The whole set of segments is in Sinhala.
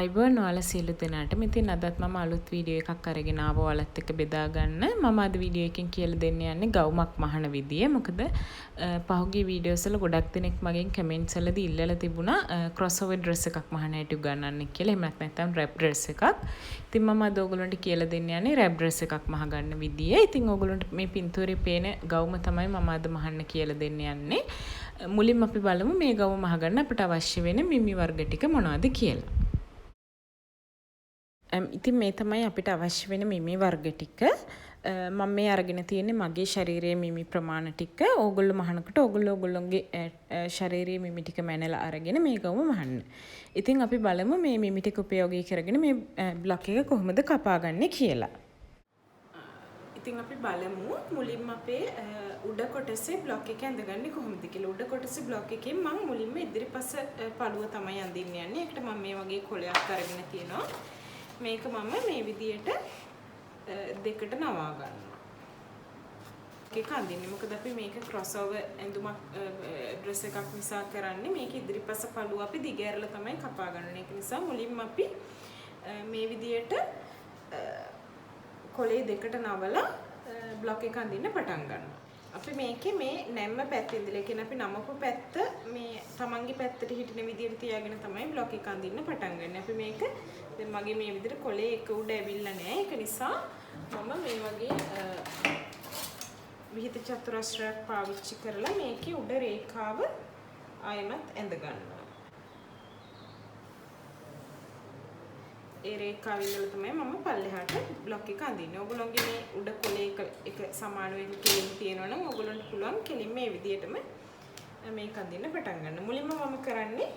අයිබෝන් ඔයාලා සියලු දෙනාටම. ඉතින් අදත් මම අලුත් වීඩියෝ එකක් අරගෙන ආවා ඔයාලත් එක්ක බෙදා ගන්න. මම අද වීඩියෝ එකෙන් කියලා දෙන්න යන්නේ ගවුමක් මහන විදිය. මොකද පහුගිය වීඩියෝස් වල ගොඩක් දෙනෙක් මගෙන් කමෙන්ට්ස් වලදී ඉල්ලලා තිබුණා ක්‍රොස්ஓවර් ඩ්‍රෙස් එකක් මහන හැටි උගන්වන්න කියලා. එහෙම නැත්නම් රැප් ඩ්‍රෙස් එකක්. ඉතින් මම අද ඔයගොල්ලන්ට කියලා දෙන්න යන්නේ රැප් ඩ්‍රෙස් එකක් මහ ගන්න විදිය. ඉතින් ඔයගොල්ලන්ට මේ පින්තූරේ පේන ගවුම තමයි මම අද මහන්න කියලා දෙන්න යන්නේ. මුලින්ම අපි බලමු මේ ගවුම මහ ගන්න අපිට අවශ්‍ය වෙන මිමි වර්ග ටික මොනවද කියලා. ඉතින් මේ තමයි අපිට අවශ්‍ය වෙන මිමි වර්ග ටික. මම මේ අරගෙන තියෙන්නේ මගේ ශරීරයේ මිමි ප්‍රමාණ ටික. ඕගොල්ලෝ මහනකොට ඕගොල්ලෝගේ ශරීරයේ මිමි ටික මැනලා අරගෙන මේ ගවුම මහන්න. ඉතින් අපි බලමු මේ මිමි ටික උපයෝගී කරගෙන මේ බ්ලොක් එක කොහොමද කපාගන්නේ කියලා. ඉතින් අපි බලමු මුලින්ම අපේ උඩ කොටසේ බ්ලොක් එක ඇඳගන්නේ කොහොමද කියලා. උඩ කොටසේ බ්ලොක් එකෙන් මම මුලින්ම ඉදිරිපස පළුව තමයි අඳින්න යන්නේ. ඒකට මම මේ වගේ කොලයක් අරගෙන තියෙනවා. මේක මම මේ විදියට දෙකට නවා ගන්නවා. ඒක අඳින්නේ මොකද අපි මේක ක්‍රොස් ඕවර් ඇඳුමක් ඩ්‍රෙස් එකක් නිසා කරන්නේ. මේක ඉදිරිපස පළුව අපි දිග ඇරලා තමයි කපා ගන්න. ඒක නිසා මුලින්ම අපි මේ විදියට කොලේ දෙකට නවලා බ්ලොක් එක අඳින්න පටන් ගන්නවා. අපි මේකේ මේ නැම්ම පැත්තේ ඉඳලා කියන අපි නමපු පැත්ත මේ තමන්ගේ පැත්තට හිටින විදියට තියාගෙන තමයි බ්ලොක් එක අඳින්න පටන් ගන්න. අපි මේක දැන් මගේ මේ විදිහට කොලේ එක උඩ ඇවිල්ලා නැහැ. ඒක නිසා මම මේ වගේ විහිද චතුරස්‍රයක් පාවිච්චි කරලා මේකේ උඩ රේඛාව ආයෙමත් ඇඳ ගන්නවා. ඒ රේඛාව ඉඳලා තමයි මම පල්ලෙහාට බ්ලොක් එක අඳින්නේ. ඔයගොල්ලෝගේ මේ උඩ කොලේ එක සමාන වෙන කෙලින් තියෙනවා නම් ඔයගොල්ලන්ට පුළුවන් කෙලින් මේ විදිහටම මේක අඳින්න පටන් ගන්න. මුලින්ම මම කරන්නේ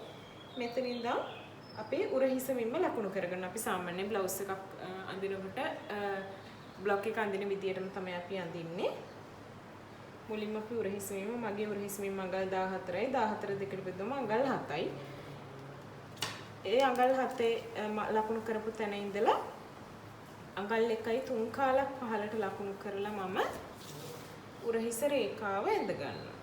මෙතනින් ඉඳන් අපේ උරහිස මෙන්න ලකුණු කරගන්න. අපි සාමාන්‍ය බ්ලවුස් එකක් අඳිනකොට බ්ලොක් එක අඳින විදිහටම තමයි අපි අඳින්නේ. මුලින්ම අපි උරහිස මෙන්න මගේ උරහිස මෙන්න අඟල් 14යි 14 දෙකට බෙදුවම අඟල් 7යි. ඒ අඟල් 7 ලකුණු කරපු තැන ඉඳලා අඟල් 1යි 3 කාලක් පහළට ලකුණු කරලා මම උරහිස රේඛාව ඇඳ ගන්නවා.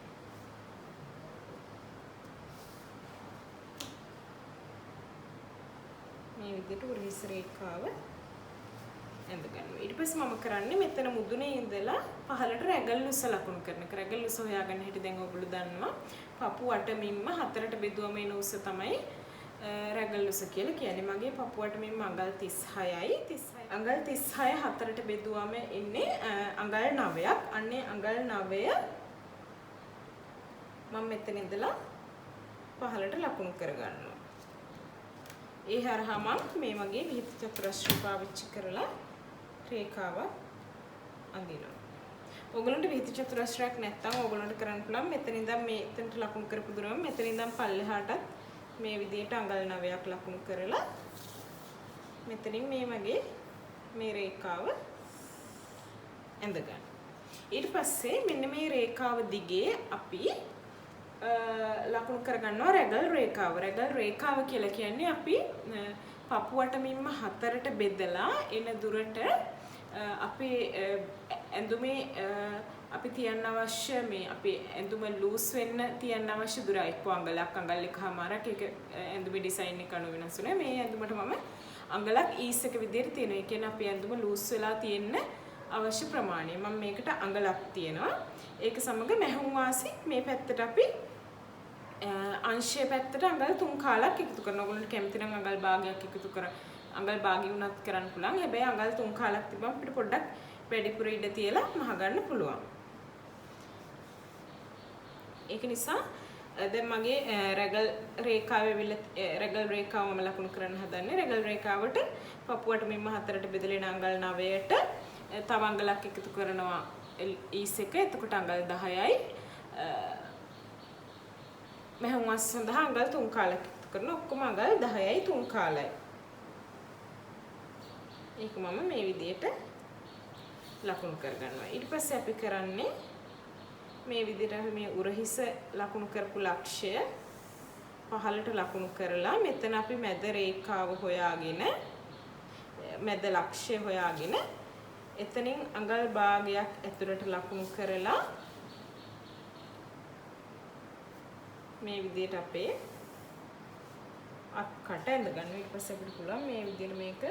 මේ විදිහට උරහිස රේඛාව ඇඳ ගන්නවා. ඊට පස්සේ මම කරන්නේ මෙතන මුදුනේ ඉඳලා පහළට රැගල් උස ලකුණු කරන එක. රැගල් උස හොයාගන්න හැටි දැන් ඔයගොල්ලෝ දන්නවා. පපුව අටමින්ම හතරට බෙදුවම එන උස තමයි රැගල් උස කියලා කියන්නේ. මගේ පපුවට මෙන්න අඟල් 36යි. අඟල් 36 හතරට බෙදුවම එන්නේ අඟල් 9ක්. අන්නේ අඟල් 9 මම මෙතන ඉඳලා පහළට ලකුණු කරගන්නවා. ඒ හරහා මම මේ වගේ විහිද චතුරස්‍රය පාවිච්චි කරලා රේඛාව අඳිනවා. ඔයගොල්ලන්ට විහිද චතුරස්‍රයක් නැත්නම් ඔයගොල්ලන්ට කරන්න පුළුවන් මෙතන ඉඳන් මෙතනට ලකුණු කරපු දුරම මෙතන ඉඳන් පල්ලෙහාටත් මේ විදිහට අඟල් 9ක් ලකුණු කරලා මෙතනින් මේ වගේ මේ රේඛාව ඇඳ ගන්න. ඊට පස්සේ මෙන්න මේ රේඛාව දිගේ අපි ලකුණු කරගන්නවා රැගල් රේඛාව. රැගල් රේඛාව කියලා කියන්නේ අපි පපුවට මෙන්න හතරට බෙදලා එන දුරට අපි ඇඳුමේ අපි තියන්න අවශ්‍ය මේ අපි ඇඳුම ලූස් වෙන්න තියන්න අවශ්‍ය දුර එක්ක අඟලක් අඟල් එකමාරක් ඒක ඇඳුමේ ඩිසයින් එක අනුව වෙනස් වෙනවා. මේ ඇඳුමට මම අඟලක් ඊස් එක විදිහට තියෙනවා. ඒ කියන්නේ අපි ඇඳුම ලූස් වෙලා තියෙන්න අවශ්‍ය ප්‍රමාණය. මම මේකට අඟලක් තියෙනවා. ඒක සමග මැහුම් වාසි මේ පැත්තට අපි අංශය පැත්තට අඟල් 3 කාලක් එකතු කරනවා. ඔයගොල්ලෝ කැමති නම් අඟල් භාගයක් එකතු කර අඟල් භාගය උනත් කරන්න පුළුවන්. හැබැයි අඟල් 3 කාලක් තිබ්බම අපිට පොඩ්ඩක් වැඩිපුර ඉඩ තියලා මහ ගන්න පුළුවන්. ඒක නිසා දැන් මගේ රැගල් රේඛාවෙවිල රැගල් රේඛාව මම ලකුණු කරන්න හදන්නේ. රැගල් රේඛාවට පපුවට මෙන්න හතරට බෙදලා එන අඟල් 9ට තව අඟලක් එකතු කරනවා ඊස් එක. එතකොට අඟල් 10යි. මහුම් වාස සඳහා අඟල් 3 කාලක් එකතු කරනවා. ඔක්කොම අඟල් 10යි 3 කාලයි. ඒක මම මේ විදිහට ලකුණු කරගන්නවා. ඊට පස්සේ අපි කරන්නේ මේ විදිහට මේ උරහිස ලකුණු කරපු ලක්ෂය පහළට ලකුණු කරලා මෙතන අපි මැද රේඛාව හොයාගෙන මැද ලක්ෂය හොයාගෙන එතනින් අඟල් භාගයක් ඇතුළට ලකුණු කරලා මේ විදිහට අපේ අක්කට ඇඳ ගන්න. ඊට පස්සේ අපිට පුළුවන් මේ විදිහට මේක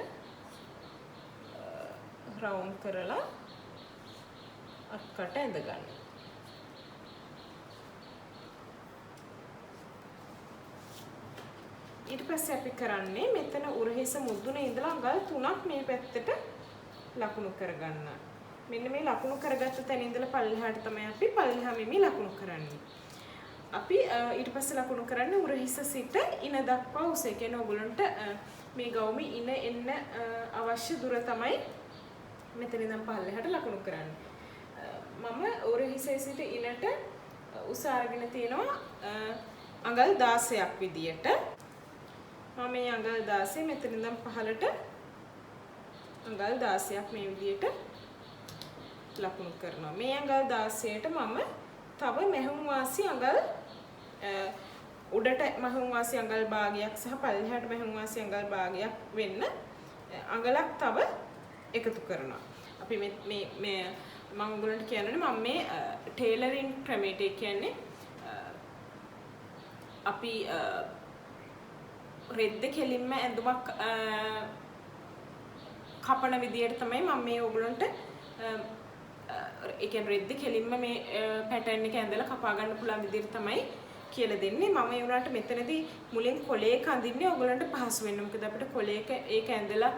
රවුන්ඩ් කරලා අක්කට ඇඳ ගන්න. ඊට පස්සේ අපි කරන්නේ මෙතන උරහිස මුදුනේ ඉඳලා අඟල් 3ක් මේ පැත්තට ලකුණු කරගන්න. මෙන්න මේ ලකුණු කරගත්ත තැන ඉඳලා පල්ලෙහාට තමයි අපි පල්ලෙහා මෙමි ලකුණු කරන්නේ. අපි ඊට පස්සේ ලකුණු කරන්නේ උරහිස සිට ඉන දක්වා උස. ඒ කියන්නේ ඔයගොල්ලන්ට මේ ගවුමේ ඉන එන්න අවශ්‍ය දුර තමයි මෙතන ඉඳන් පල්ලෙහාට ලකුණු කරන්නේ. මම උරහිසේ සිට ඉනට උස අරගෙන තියෙනවා අඟල් 16ක් විදියට. මම මේ අඟල් 16 මෙතන ඉඳන් පහළට අඟල් 16ක් මේ විදියට ලකුණු කරනවා. මේ අඟල් 16ට මම තව මැහුම් වාසි අඟල් උඩට මැහුම් වාසි අඟල් භාගයක් සහ පල්ලෙහාට මැහුම් වාසි අඟල් භාගයක් වෙන්න අඟලක් තව එකතු කරනවා. අපි මේ මම ඔයගොල්ලන්ට කියන්නේ මම මේ ටේලරින් ක්‍රමයට කියන්නේ අපි රෙද්ද කෙලින්ම ඇඳුමක් කපන විදියට තමයි මම මේ ඔයගොල්ලන්ට ඒ කියන්නේ රෙද්ද කෙලින්ම මේ පැටර්න් එක ඇඳලා කපා ගන්න පුළුවන් විදියට තමයි කියලා දෙන්නේ. මම ඒ උනාට මෙතනදී මුලින් කොලේක අඳින්නේ ඔයගොල්ලන්ට පහසු වෙන්න. මොකද අපිට කොලේක ඒක ඇඳලා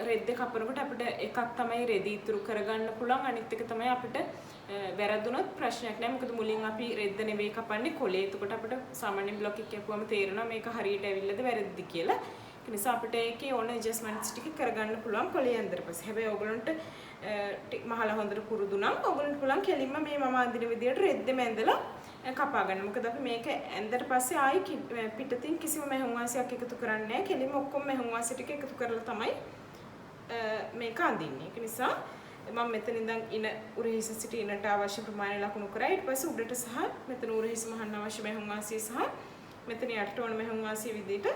රෙද්ද කපනකොට අපිට එකක් තමයි රෙදි ඉතුරු කරගන්න පුළුවන්. අනිත් එක තමයි අපිට වැරදුනොත් ප්‍රශ්නයක් නෑ. මොකද මුලින් අපි රෙද්ද නෙවෙයි කපන්නේ කොලේ. එතකොට අපිට සාමාන්‍ය බ්ලොක් එක කැපුවම තේරෙනවා මේක හරියට ඇවිල්ලාද වැරදිද කියලා. ඒ නිසා අපිට ඒකේ ඕන ඇඩ්ජස්ට්මන්ට්ස් ටික කරගන්න පුළුවන් කොලේ ඇඳලා පස්සේ. හැබැයි ඔයගොල්ලන්ට මහලා හොඳට පුරුදු නම් ඔයගොල්ලන්ට පුළුවන් කෙලින්ම මේ මම අඳින විදියට රෙද්දෙම ඇඳලා කපා ගන්න. මොකද අපි මේක ඇඳලා පස්සේ ආයි පිටතින් කිසිම මැහුම් වාසියක් එකතු කරන්නේ නැහැ. කෙලින්ම ඔක්කොම මැහුම් වාසි ටික එකතු කරලා තමයි මේක අඳින්නේ. ඒක නිසා මම මෙතන ඉඳන් ඉන උරහිස සිට ඉනට අවශ්‍ය ප්‍රමාණය ලකුණු කරා. ඊට පස්සේ උඩට සහ මෙතන උරහිස මහන්න අවශ්‍ය මැහුම් වාසිය සහ මෙතන යටට ඕන මැහුම් වාසිය විදිහට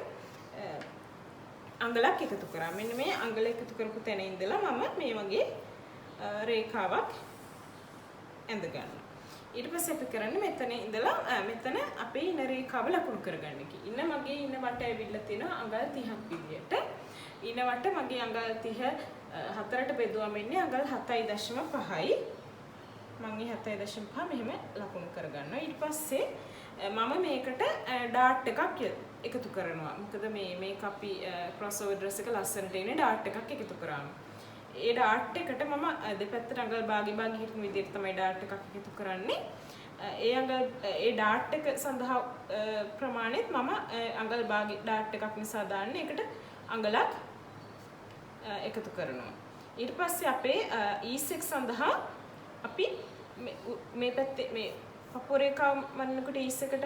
අඟලක් එකතු කරා. මෙන්න මේ අඟල එකතු කරපු තැන ඉඳලා මම මේ වගේ රේඛාවක් ඇඳ ගන්නවා. ඊට පස්සේ අපි කරන්නේ මෙතන ඉඳලා මෙතන අපේ ඉන රේඛාව ලකුණු කරගන්න එක. ඉන මගේ ඉන වට ඇවිල්ලා තියෙනවා අඟල් 30ක් විදියට. ඉන වට මගේ අඟල් 30 හතරට බෙදුවම ඉන්නේ අඟල් 7.5යි. මම මේ 7.5 මෙහෙම ලකුණු කරගන්නවා. ඊට පස්සේ මම මේකට ඩාට් එකක් එකතු කරනවා. මොකද මේක අපි ක්‍රොස් ඕවර් ඩ්‍රෙස් එක ලස්සනට එන්නේ ඩාට් එකක් එකතු කරාම. ඒ ඩාට් එකට මම දෙපැත්තට අඟල් භාගි හිටින විදිහට තමයි ඩාට් එකක් එකතු කරන්නේ. ඒ ඩාට් එක සඳහා ප්‍රමාණෙත් මම අඟල් භාගි ඩාට් එකක් නිසා දාන්නේ. ඒකට අඟලක් එකතු කරනවා. ඊට පස්සේ අපේ ඊස් එක සඳහා අපි මේ පැත්තේ මේ පපුව රේඛාව මන්නකොට ඊස් එකට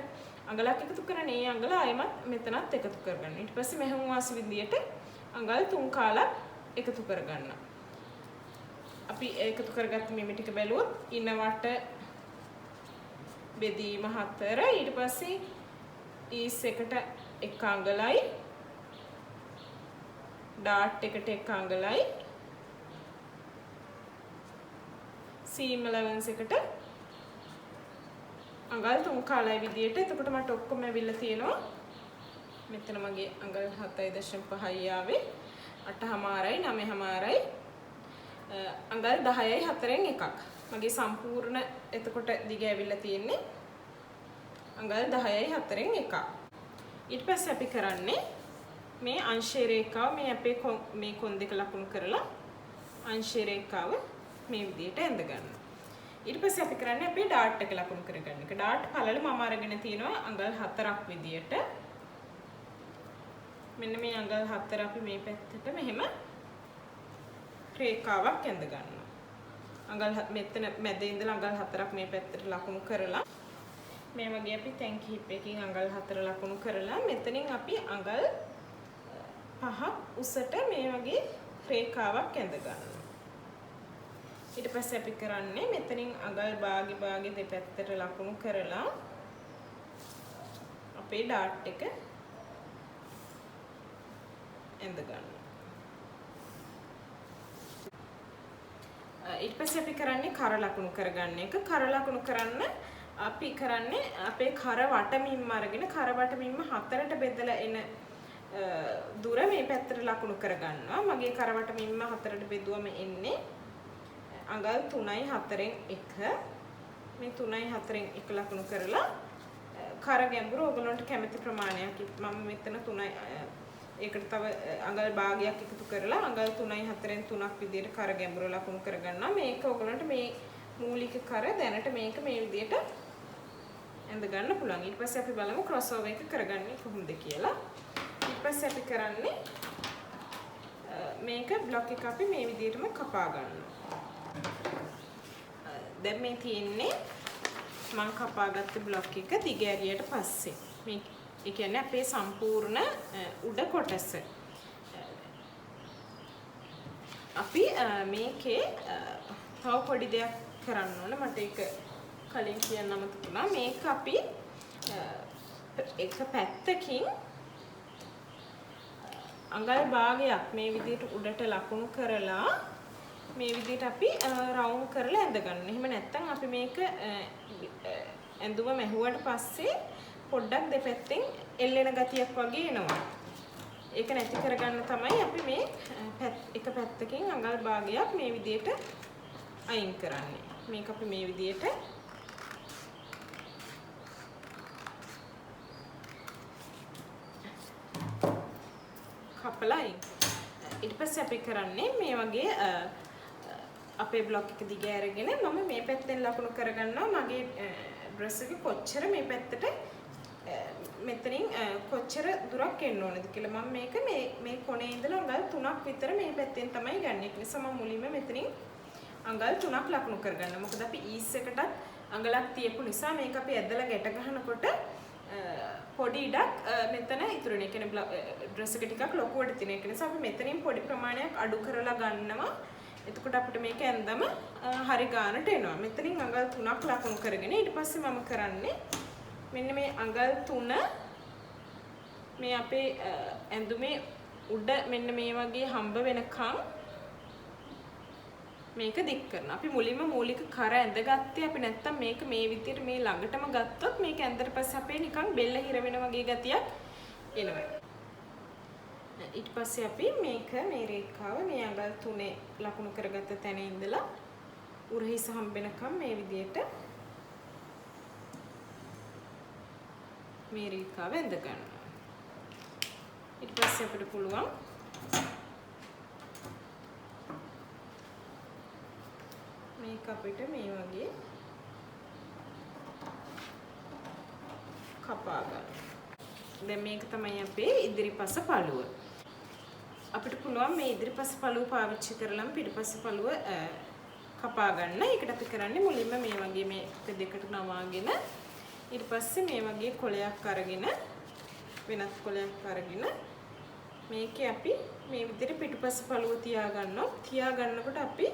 අඟලක් එකතු කරන්නේ. ඒ අඟල ආයෙමත් මෙතනත් එකතු කරගන්න. ඊට පස්සේ මැහුම් වාසි විදියට අඟල් 3 කාලක් එකතු කරගන්න. අපි එකතු කරගත්ත මේ ටික බැලුවොත් ඉන වට බෙදීම 4. ඊට පස්සේ ඊස් එකට එක අඟලයි ඩාට් එකට එක අඟලයි සීම් ඇලවන්ස් එකට අඟල් 3 කාලයි විදියට. එතකොට මට ඔක්කොම ඇවිල්ලා තියෙනවා මෙතන මගේ අඟල් 7.5යි ආවේ 8මාරයි 9මාරයි අඟල් 10යි 4න් එකක්. මගේ සම්පූර්ණ එතකොට දිග ඇවිල්ලා තියෙන්නේ අඟල් 10යි 4න් එකක්. ඊට පස්සේ අපි කරන්නේ මේ අංශේ රේඛාව මේ අපේ මේ කොන් දෙක ලකුණු කරලා අංශේ රේඛාව මේ විදිහට ඇඳ ගන්නවා. ඊට පස්සේ අපි කරන්නේ අපේ ඩාට් එක ලකුණු කරගන්න එක. ඩාට් පළල මම අරගෙන තියෙනවා අඟල් 4ක් විදිහට. මෙන්න මේ අඟල් 4 අපි මේ පැත්තට මෙහෙම රේඛාවක් ඇඳ ගන්නවා. අඟල් මෙතන මැද ඉඳලා අඟල් 4ක් මේ පැත්තට ලකුණු කරලා මේ වගේ අපි තැන් කිහිපයකින් අඟල් 4 ලකුණු කරලා මෙතනින් අපි අඟල් 5ක් උසට මේ වගේ රේඛාවක් ඇඳ ගන්නවා. ඊට පස්සේ අපි කරන්නේ මෙතනින් අඟල් භාගි දෙපැත්තට ලකුණු කරලා අපේ ඩාට් එක ඇඳ ගන්නවා. ඊට පස්සේ අපි කරන්නේ කර ලකුණු කරගන්න එක. කර ලකුණු කරන්න අපි කරන්නේ අපේ කර වටමින්ම අරගෙන කර වටමින්ම හතරට බෙදලා එන දුර මේ පැත්තට ලකුණු කරගන්නවා. මගේ කර වටමින්ම හතරට බෙදුවම එන්නේ අඟල් 3යි 4න් 1. මේ 3යි 4න් 1 ලකුණු කරලා කර ගැඹුර ඔයගොල්ලන්ට කැමති ප්‍රමාණයක් මම මෙතන 3යි ඒකට තව අඟල් භාගයක් එකතු කරලා අඟල් 3යි 4න් 3ක් විදියට කර ගැඹුර ලකුණු කරගන්නවා. මේක ඔයගොල්ලන්ට මේ මූලික කර දැනට මේක මේ විදියට ඇඳ ගන්න පුළුවන්. ඊට පස්සේ අපි බලමු ක්‍රොස් ඕවර් එක කරගන්නේ කොහොමද කියලා. ඊට පස්සේ අපි කරන්නේ මේක බ්ලොක් එක අපි මේ විදියටම කපා ගන්නවා. දැන් මේ තියෙන්නේ මම කපාගත්ත බ්ලොක් එක දිග ඇරියට පස්සේ මේ ඒ කියන්නේ අපේ සම්පූර්ණ උඩ කොටස අපි මේකේ තව පොඩි දෙයක් කරන්න ඕන. මට ඒක කලින් කියන්න අමතක වුණා. මේක අපි එක පැත්තකින් අඟල් භාගයක් මේ විදිහට උඩට ලකුණු කරලා මේ විදිහට අපි රවුන්ඩ් කරලා ඇඳ ගන්න. එහෙම නැත්නම් අපි මේක ඇඳුම මැහුවට පස්සේ පොඩ්ඩක් දෙපැත්තෙන් එල්ලෙන ගතියක් වගේ එනවා. ඒක නැති කරගන්න තමයි අපි මේ එක පැත්තකින් අඟල් භාගයක් මේ විදිහට අයින් කරන්නේ. මේක අපි මේ විදිහට කපලා ඊට පස්සේ අපි කරන්නේ මේ වගේ අපේ බ්ලොක් එක දිග අරගෙන මම මේ පැත්තෙන් ලකුණු කරගන්නවා මගේ ඩ්‍රෙස් එක කොච්චර මේ පැත්තට මෙතනින් කොච්චර දුරක් එන්න ඕනද කියලා. මම මේක මේ කොනේ ඉඳලා අඟල් 3ක් විතර මේ පැත්තෙන් තමයි ගන්න. ඒක නිසා මම මුලින්ම මෙතනින් අඟල් 3ක් ලකුණු කරගන්නවා. මොකද අපි ඊස් එකටත් අඟලක් තියපු නිසා මේක අපි ඇදලා ගැට ගන්නකොට පොඩි ඉඩක් මෙතන ඉතුරු වෙන. ඒ කියන්නේ ඩ්‍රෙස් එක ටිකක් ලොකුවට තියෙන. ඒක නිසා අපි මෙතනින් පොඩි ප්‍රමාණයක් අඩු කරලා ගන්නවා. එතකොට අපිට මේක ඇඳම හරි ගානට එනවා. මෙතනින් අඟල් 3ක් ලකුණු කරගෙන ඊට පස්සේ මම කරන්නේ මෙන්න මේ අඟල් 3 මේ අපේ ඇඳුමේ උඩ මෙන්න මේ වගේ හම්බ වෙනකන් මේක දික් කරනවා. අපි මුලින්ම මූලික කර ඇඳගත්තේ අපි නැත්තම් මේක මේ විදිහට මේ ළඟටම ගත්තොත් මේක ඇඳලා පස්සේ අපේ නිකන් බෙල්ල හිර වෙන වගේ ගතියක් එනවා. ඊට පස්සේ අපි මේක මේ රේඛාව මේ අඟල් 3 ලකුණු කරගත්ත තැන ඉඳලා උරහිස හම්බෙනකම් මේ විදිහට මේ රේඛාව ඇඳ ගන්නවා. ඊට පස්සේ අපිට පුළුවන් මේක අපිට මේ වගේ කපා ගන්න. දැන් මේක තමයි අපේ ඉදිරිපස පළුව. අපිට පුළුවන් මේ ඉදිරිපස පළුව පාවිච්චි කරලම පිටපස පළුව කපා ගන්න. ඒකට අපි කරන්නේ මුලින්ම මේ වගේ මේ දෙකට නවාගෙන ඊට පස්සේ මේ වගේ කොලයක් අරගෙන වෙනත් කොලයක් අරගෙන මේකේ අපි මේ විදිහට පිටපස පළුව තියා ගන්නවා. තියා ගන්නකොට අපි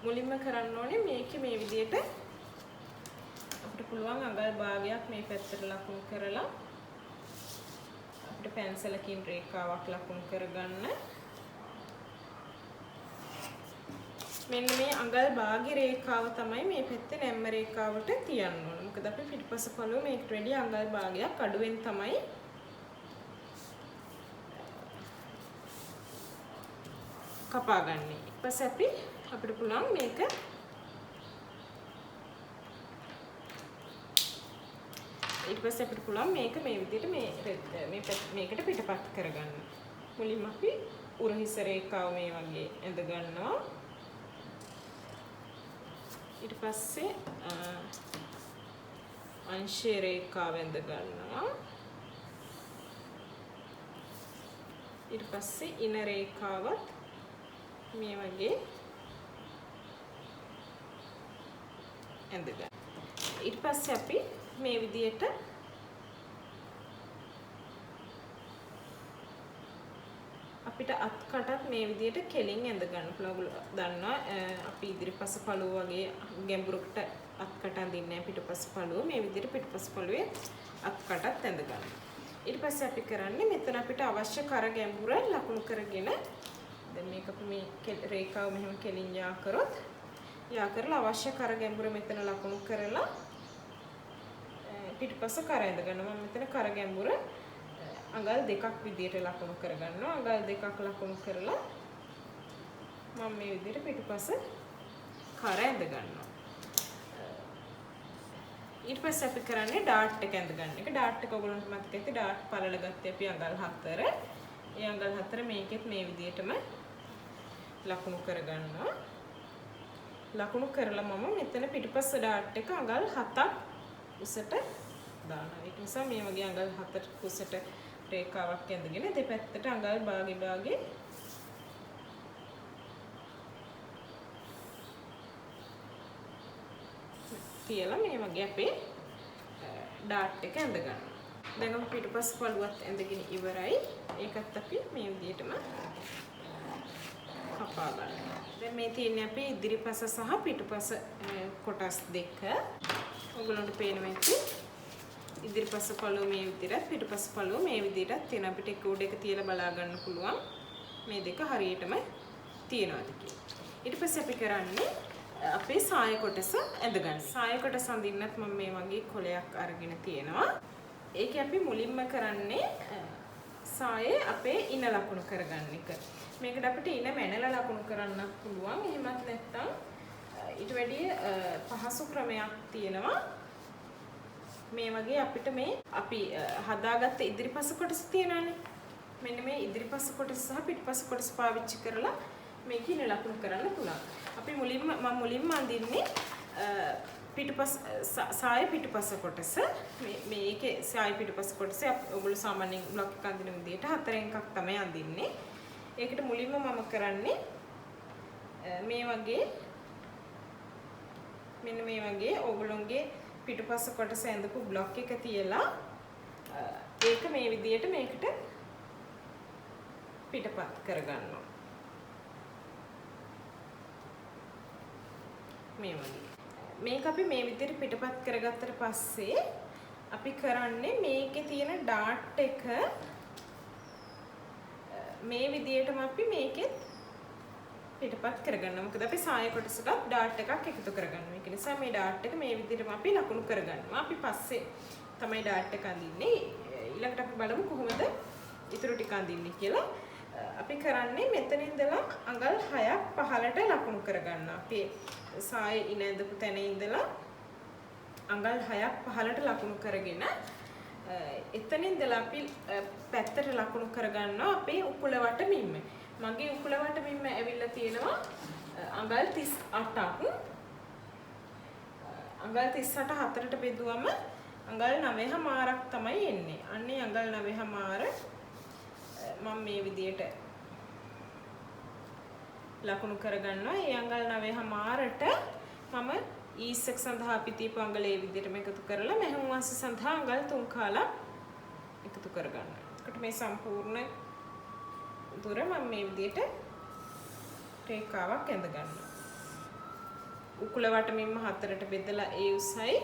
මුලින්ම කරන්න ඕනේ මේකේ මේ විදිහට අපිට පුළුවන් අඟල් භාගයක් මේ පැත්තට ලකුණු කරලා අපිට පැන්සලකින් රේඛාවක් ලකුණු කරගන්න. මෙන්න මේ අඟල් භාගී රේඛාව තමයි මේ පැත්තේ නැම්ම රේඛාවට තියන්න ඕනේ. මොකද අපි පිටපස පළුව මේකට වැඩි අඟල් භාගයක් අඩුවෙන් තමයි කපා ගන්න. ඊට පස්සේ අපිට පුළුවන් මේක ඊට පස්සේ අපිට පුළුවන් මේක මේ විදිහට මේකට පිටපත් කරගන්න. මුලින්ම අපි උරහිස රේඛාව මේ වගේ ඇඳ ගන්නවා. ඊට පස්සේ අංශ රේඛාව ඇඳ ගන්නවා. ඊට පස්සේ ඉන රේඛාවත් මේ වගේ ඇඳ ගන්න. ඊට පස්සේ අපි මේ විදිහට අපිට අත්කටත් මේ විදිහට කෙලින් ඇඳ ගන්න පුළුවන්. දන්නවා අපි ඉදිරිපස පළුව වගේ ගැඹුරකට අත්කට අඳින්නේ නැහැ. පිටපස පළුව මේ විදිහට පිටපස පළුවේ අත්කටත් ඇඳ ගන්න. ඊට පස්සේ අපි කරන්නේ මෙතන අපිට අවශ්‍ය කර ගැඹුර ලකුණු කරගෙන දැන් මේක අපි මේ රේඛාව මෙහෙම කෙලින් යා කරලා අවශ්‍ය කර ගැඹුර මෙතන ලකුණු කරලා පිටුපස කර ඇඳ ගන්නවා. මම මෙතන කර ගැඹුර අඟල් 2ක් විදියට ලකුණු කරගන්නවා. අඟල් 2ක් ලකුණු කරලා මම මේ විදියට පිටුපස කර ඇඳ ගන්නවා. ඊට පස්සේ අපි කරන්නේ ඩාට් එක ඇඳ ගන්න එක. ඩාට් එක ඔයගොල්ලන්ට මතක ඇති ඩාට් පළල ගත්තේ අපි අඟල් 4. ඒ අඟල් 4 මේකෙත් මේ විදියටම ලකුණු කරගන්නවා. ලකුණු කරලා මම මෙතන පිටුපස්ස ඩාට් එක අඟල් 7ක් උසට දානවා. ඒක නිසා මේ වගේ අඟල් 7ක් උසට රේඛාවක් ඇඳගෙන දෙපැත්තට අඟල් භාගේ තියලා මේ වගේ අපේ ඩාට් එක ඇඳ ගන්නවා. දැන් අපි පිටුපස් පළුවත් ඇඳගෙන ඉවරයි. ඒකත් අපි මේ විදිහටම කපා ගන්නවා. දැන් මේ තියෙන්නේ අපි ඉදිරිපස සහ පිටුපස කොටස් දෙක. ඔයගොල්ලන්ට පේනවා ඇති. ඉදිරිපස පළුව මේ විදිහට පිටුපස පළුව මේ විදිහට තියෙන අපිට එක උඩ එක තියලා බලා ගන්න පුළුවන්. මේ දෙක හරියටම තියෙනවාද කියලා. ඊට පස්සේ අපි කරන්නේ අපේ සාය කොටස ඇඳ ගන්න. සාය කොටස අඳින්නත් මම මේ වගේ කොලයක් අරගෙන තියෙනවා. ඒකේ අපි මුලින්ම කරන්නේ සායේ අපේ ඉන ලකුණු කරගන්න එක. මේකට අපිට ඉන මැනලා ලකුණු කරන්නත් පුළුවන්. එහෙමත් නැත්නම් ඊට වැඩිය පහසු ක්‍රමයක් තියෙනවා. මේ වගේ අපිට මේ අපි හදාගත්ත ඉදිරිපස කොටස තියෙනවානේ. මෙන්න මේ ඉදිරිපස කොටස සහ පිටුපස කොටස පාවිච්චි කරලා මේක ඉන ලකුණු කරන්න පුළුවන්. අපි මුලින්ම අඳින්නේ පිටුපස සාය පිටුපස කොටස. මේකේ සාය පිටුපස කොටස ඔයගොල්ලෝ සාමාන්‍යයෙන් බ්ලොක් එක අඳින විදිහට 4න් එකක් තමයි අඳින්නේ. ඒකට මුලින්ම මම කරන්නේ මේ වගේ මෙන්න මේ වගේ ඔයගොල්ලෝගේ පිටුපස කොටස ඇඳපු බ්ලොක් එක තියලා ඒක මේ විදිහට මේකට පිටපත් කරගන්නවා. මේ වගේ. මේක අපි මේ විදිහට පිටපත් කරගත්තට පස්සේ අපි කරන්නේ මේකේ තියෙන ඩාට් එක මේ විදිහටම අපි මේකෙත් පිටපත් කරගන්නවා. මොකද අපි සාය කොටසට ඩාට් එකක් එකතු කරගන්නවා. ඒක නිසා මේ ඩාට් එක මේ විදිහටම අපි ලකුණු කරගන්නවා. අපි පස්සේ තමයි ඩාට් එක අඳින්නේ. ඊළඟට අපි බලමු කොහොමද ඊටු ටික අඳින්නේ කියලා. අපි කරන්නේ මෙතන ඉඳලා අඟල් 6ක් පහළට ලකුණු කරගන්නවා. අපි සාය ඉන ඇඳපු තැන ඉඳලා අඟල් 6ක් පහළට ලකුණු කරගෙන එතන ඉඳලා අපි පැත්තට ලකුණු කරගන්නවා අපේ උකුල වට මිම්ම. මගේ උකුල වට මිම්ම ඇවිල්ලා තියෙනවා අඟල් 38ක්. අඟල් 38 හතරට බෙදුවම අඟල් 9මාරක් තමයි එන්නේ. අන්නේ අඟල් 9මාර මම මේ විදියට ලකුණු කරගන්නවා. ඒ අඟල් 9මාරට මම ඊස් එක සඳහා අපි තියපු අඟලේ විදිහටම එකතු කරලා මෙහුම් වාස සඳහා අඟල් 3 කාලක් එකතු කරගන්නවා. ඒකට මේ සම්පූර්ණ දුර මම මේ විදිහට රේඛාවක් ඇඳ ගන්නවා. උකුල වටමින්ම හතරට බෙදලා ඒ උසයි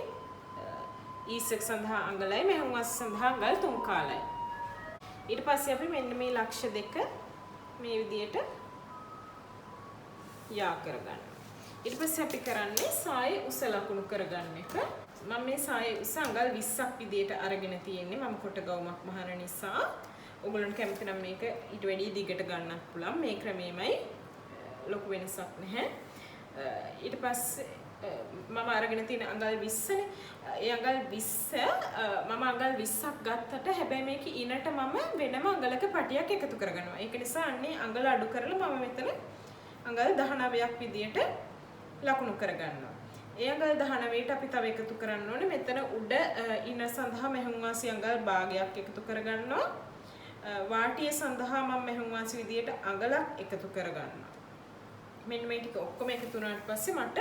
ඊස් එක සඳහා අඟලයි මෙහුම් වාස සඳහා අඟල් 3 කාලයි. ඊට පස්සේ අපි මෙන්න මේ ලක්ෂ දෙක මේ විදිහට යා කරගන්නවා. ඊට පස්සේ අපි කරන්නේ සායේ උස ලකුණු කරගන්න එක. මම මේ සායේ උස අඟල් 20ක් විදිහට අරගෙන තියෙන්නේ. මම කොට ගවුමක් මහන නිසා. ඔයගොල්ලන්ට කැමති නම් මේක ඊට වැඩිය දිගට ගන්නත් පුළුවන්. මේ ක්‍රමෙමයි ලොකු වෙනසක් නැහැ. ඊට පස්සේ මම අරගෙන තියෙන අඟල් 20නේ. ඒ අඟල් 20 මම අඟල් 20ක් ගත්තට හැබැයි මේක ඉනට මම වෙනම අඟලක පටියක් එකතු කරගන්නවා. ඒක නිසා අන්නේ අඟල අඩු කරලා මම මෙතන අඟල් 19ක් විදියට ලකුණු කරගන්නවා. ඒ අඟල් 19ට අපි තව එකතු කරන්න ඕනේ. මෙතන උඩ ඉන සඳහා මෙහුම් වාසි අඟල් භාගයක් එකතු කරගන්නවා. වාටිය සඳහා මම මෙහුම් වාසි විදියට අඟලක් එකතු කරගන්නවා. මෙන්න මේ ටික ඔක්කොම එකතු වුණාට පස්සේ මට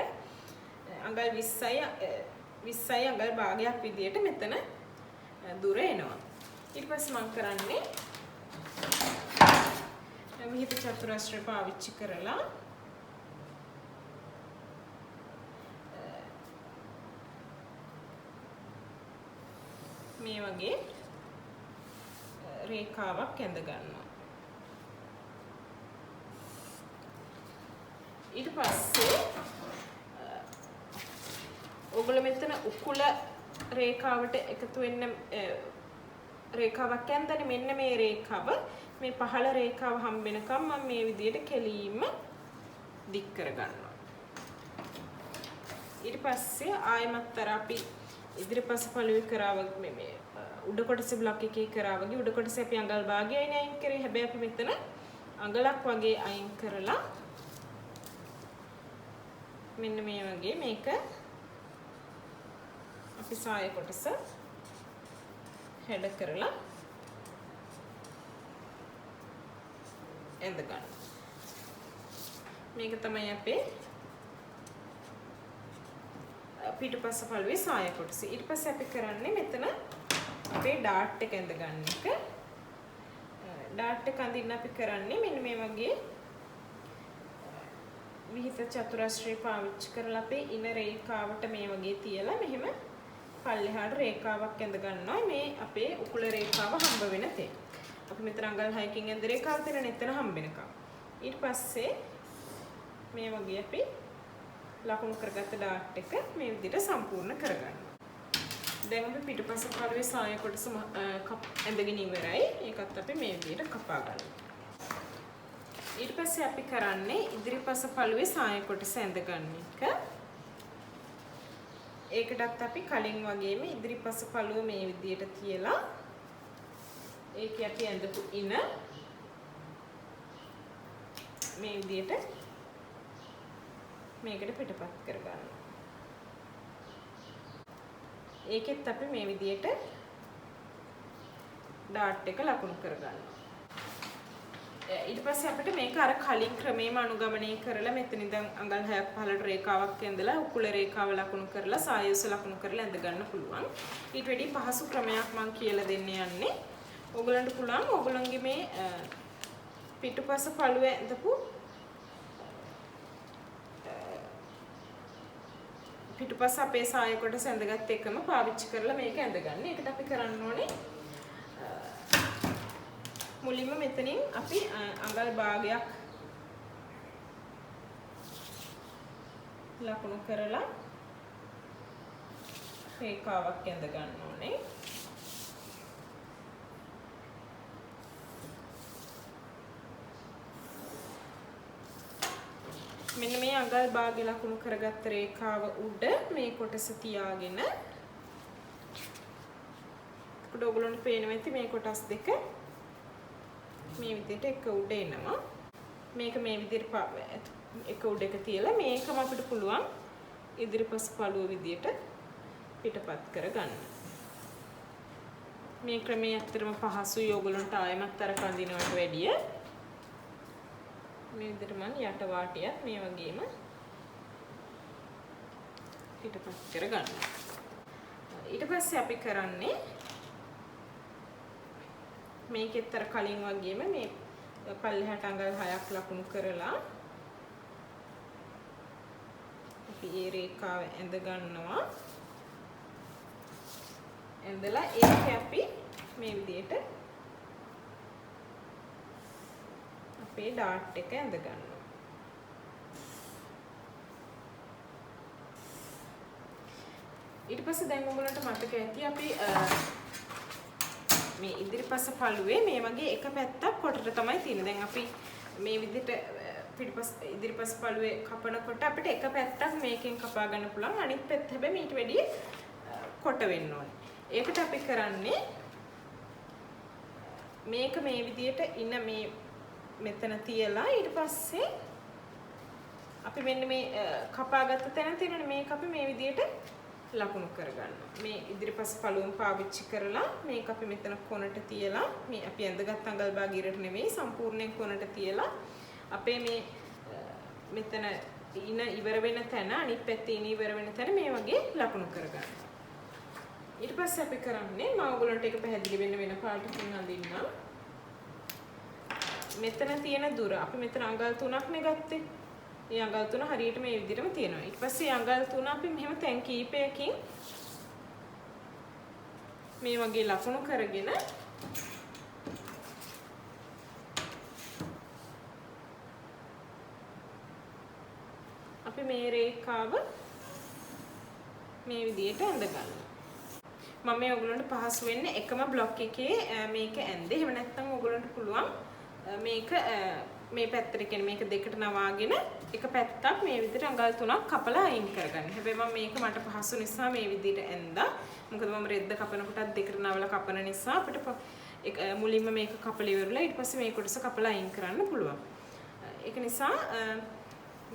අඟල් 20යි අඟල් භාගයක් විදියට මෙතන දුර එනවා. ඊට පස්සේ මම කරන්නේ විහිද චතුරස්‍රය පාවිච්චි කරලා මේ වගේ රේඛාවක් ඇඳ ගන්නවා. ඊට පස්සේ ඔයගොල්ලෝ මෙතන උකුල රේඛාවට එකතු වෙන්න රේඛාවක් යන්තනේ මෙන්න මේ රේඛාව මේ පහළ රේඛාව හම්බ වෙනකම් මම මේ විදිහට කෙලින්ම දික් කරගන්නවා. ඊට පස්සේ ආයෙමත් අර අපි ඉදිරිපස පළුවේ කරා වගේ මේ උඩ කොටසේ බ්ලොක් එකේ කරා වගේ උඩ කොටසේ අපි අඟල් භාගයයි අයින් කරේ. හැබැයි අපි මෙතන අඟලක් වගේ අයින් කරලා මෙන්න මේ වගේ මේක අපි සාය කොටස හැඩ කරලා එඳ ගන්න. මේක තමයි අපේ පිටුපස පළුවේ සාය කොටස. ඊට පස්සේ අපි කරන්නේ මෙතන අපේ ඩාට් එක ඇඳ ගන්න එක. ඩාට් එක අඳින්න අපි කරන්නේ මෙන්න මේ වගේ විහිත චතුරස්‍රය පාවිච්චි කරලා අපේ ඉන රේඛාවට මේ වගේ තියලා මෙහෙම පල්ලෙහාට රේඛාවක් ඇඳ ගන්නවා. මේ අපේ උකුල රේඛාව හම්බ වෙන තේ. අපි මෙතන අඟල් 6කින් ඇඳ රේඛාව තියෙන එතන හම්බ වෙනකම්. ඊට පස්සේ මේ වගේ අපි ලකුණු කරගත්ත ඩාට් එක මේ විදිහට සම්පූර්ණ කරගන්නවා. දැන් අපි පිටුපස පළුවේ සාය කොටස ඇඳගෙන ඉවරයි. ඒකත් අපි මේ විදිහට කපා ගන්නවා. ඊට පස්සේ අපි කරන්නේ ඉදිරිපස පළුවේ සාය කොටස ඇඳ ගන්න එක. ඒකටත් අපි කලින් වගේම ඉදිරිපස පළුව මේ විදිහට තියලා ඒකේ අපි ඇඳපු ඉන මේ විදිහට මේකට පිටපත් කරගන්නවා. ඒකෙත් අපි මේ විදිහට ඩාට් එක ලකුණු කරගන්නවා. ඊට පස්සේ අපිට මේක අර කලින් ක්‍රමෙම අනුගමනය කරලා මෙතන ඉඳන් අඟල් 6ක් පහළට රේඛාවක් ඇඳලා උකුල රේඛාව ලකුණු කරලා සායුස ලකුණු කරලා ඇඳ ගන්න පුළුවන්. ඊට වැඩි පහසු ක්‍රමයක් මම කියලා දෙන්න යන්නේ. ඕගලන්ට පුළුවන් ඕගලන්ගේ මේ පිටුපස පළුව ඇඳපු පිටුපස අපේ සාය කොටස ඇඳගත් එකම පාවිච්චි කරලා මේක ඇඳගන්න. ඒකට අපි කරන්න ඕනේ මුලින්ම මෙතනින් අපි අඟල් භාගයක් ලකුණු කරලා රේඛාවක් ඇඳ ගන්න ඕනේ. මෙන්න මේ අඟල් භාගය ලකුණු කරගත්ත රේඛාව උඩ මේ කොටස තියාගෙන උඩ ඔයගොල්ලන්ට පේනවා ඇති මේ කොටස් දෙක මේ විදිහට එක උඩ එනවා. මේක මේ විදිහට එක උඩ එක තියලා මේකම අපිට පුළුවන් ඉදිරිපස පළුව විදිහට පිටපත් කරගන්න. මේ ක්‍රමයේ ඇත්තටම පහසුයි ඔයගොල්ලන්ට ආයෙමත් අර කඳිනවට වැඩිය. මේ විදිහට මම යට වාටියත් මේ වගේම පිටපත් කරගන්න. ඊට පස්සේ අපි කරන්නේ මේකෙත් අර කලින් වගේම මේ පල්ලෙහාට අඟල් 6ක් ලකුණු කරලා අපි ඒ රේඛාව ඇඳ ගන්නවා. ඇඳලා ඒකේ අපි මේ විදිහට අපේ ඩාට් එක ඇඳ ගන්නවා. ඊට පස්සේ දැන් ඔයගොල්ලන්ට මතක ඇති අපි මේ ඉදිරිපස පළුවේ මේ වගේ එක පැත්තක් කොටට තමයි තියෙන්නේ. දැන් අපි මේ විදිහට ඉදිරිපස පළුවේ කපනකොට අපිට එක පැත්තක් මේකෙන් කපා ගන්න පුළුවන්. අනිත් පැත්ත හැබැයි ඊට වැඩිය කොට වෙන්න ඕනේ. ඒකට අපි කරන්නේ මේක මේ විදිහට ඉන්න මේ මෙතන තියලා ඊට පස්සේ අපි මෙන්න මේ කපාගත්ත තැන තියෙනනේ මේක අපි මේ විදිහට ලකුණු කරගන්නවා. මේ ඉදිරිපස පළුවම පාවිච්චි කරලා මේක අපි මෙතන කොනට තියලා මේ අපි ඇඳගත් අඟල් භාගයට නෙමෙයි සම්පූර්ණයෙන් කොනට තියලා අපේ මේ මෙතන ඉන ඉවර වෙන තැන අනිත් පැත්තේ ඉන ඉවර වෙන තැන මේ වගේ ලකුණු කරගන්නවා. ඊට පස්සේ අපි කරන්නේ මම ඔයගොල්ලන්ට ඒක පැහැදිලි වෙන පාටකින් අඳින්නම්. මෙතන තියෙන දුර අපි මෙතන අඟල් 3ක් නේ ගත්තේ. මේ අඟල් 3 හරියට මේ විදිහටම තියෙනවා. ඊට පස්සේ අඟල් 3 අපි මෙහෙම තැන් කීපයකින් මේ වගේ ලකුණු කරගෙන අපි මේ රේඛාව මේ විදිහට ඇඳ ගන්නවා. මම මේ ඔයගොල්ලන්ට පහසු වෙන්නේ එකම බ්ලොක් එකේ මේක ඇන්දේ. එහෙම නැත්නම් ඔයගොල්ලන්ට පුළුවන් මේක මේ පැත්තට කියන්නේ මේක දෙකට නවාගෙන එක පැත්තක් මේ විදිහට අඟල් 3ක් කපලා අයින් කරගන්න. හැබැයි මම මේක මට පහසු නිසා මේ විදිහට ඇන්දා. මොකද මම රෙද්ද කපනකොටත් දෙකට නවලා කපන නිසා අපිට මුලින්ම මේක කපලා ඉවරලා ඊට පස්සේ මේ කොටස කපලා අයින් කරන්න පුළුවන්. ඒක නිසා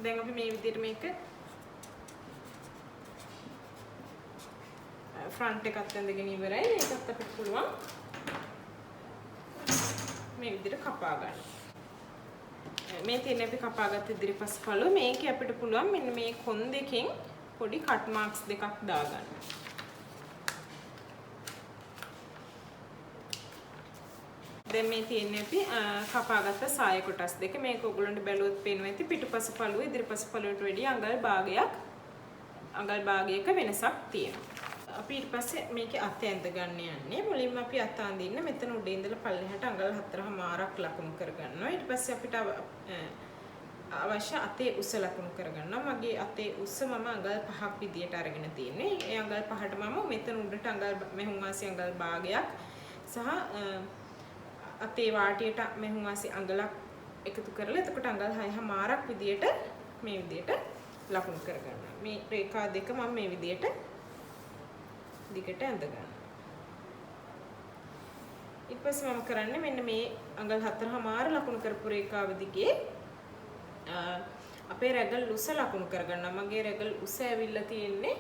දැන් අපි මේ විදිහට මේක ෆ්‍රන්ට් එකත් ඇඳගෙන ඉවරයි. මේකත් අපිට පුළුවන් මේ විදිහට කපා ගන්න. මේ තියෙන අපි කපාගත්ත ඉදිරිපස් පළුව මේකේ අපිට පුළුවන් මෙන්න මේ කොන් දෙකෙන් පොඩි කට් මාක්ස් දෙකක් දාගන්න. දැන් මේ තියෙන්නේ අපි කපාගත්ත සාය කොටස් දෙක. මේක ඔයගොල්ලන්ට බැලුවොත් පේනවා ඇති පිටුපස පළුව ඉදිරිපස පළුවට වැඩිය අඟල් භාගයක වෙනසක් තියෙනවා. අපි ඊට පස්සේ මේකේ අත ඇඳ ගන්න යන්නේ. මුලින්ම අපි අත අඳින්න මෙතන උඩ ඉඳලා පල්ලෙහාට අඟල් 4මාරක් ලකුණු කරගන්නවා. ඊට පස්සේ අපිට අවශ්‍ය අතේ උස ලකුණු කරගන්නවා. මගේ අතේ උස මම අඟල් 5ක් විදියට අරගෙන තියෙන්නේ. ඒ අඟල් 5ට මම මෙතන උඩට මෙහුම් වාසි අඟල් භාගයක් සහ අතේ වාටියට මෙහුම් වාසි අඟලක් එකතු කරලා එතකොට අඟල් 6මාරක් විදියට මේ විදියට ලකුණු කරගන්නවා. මේ රේඛා දෙක මම මේ විදියට දිගට ඇඳ ගන්න. ඊට පස්සේ මම කරන්නේ මෙන්න මේ අඟල් 4මාර ලකුණු කරපු රේඛාව දිගේ අපේ රැගල් උස ලකුණු කරගන්නවා. මගේ රැගල් උස ඇවිල්ලා තියෙන්නේ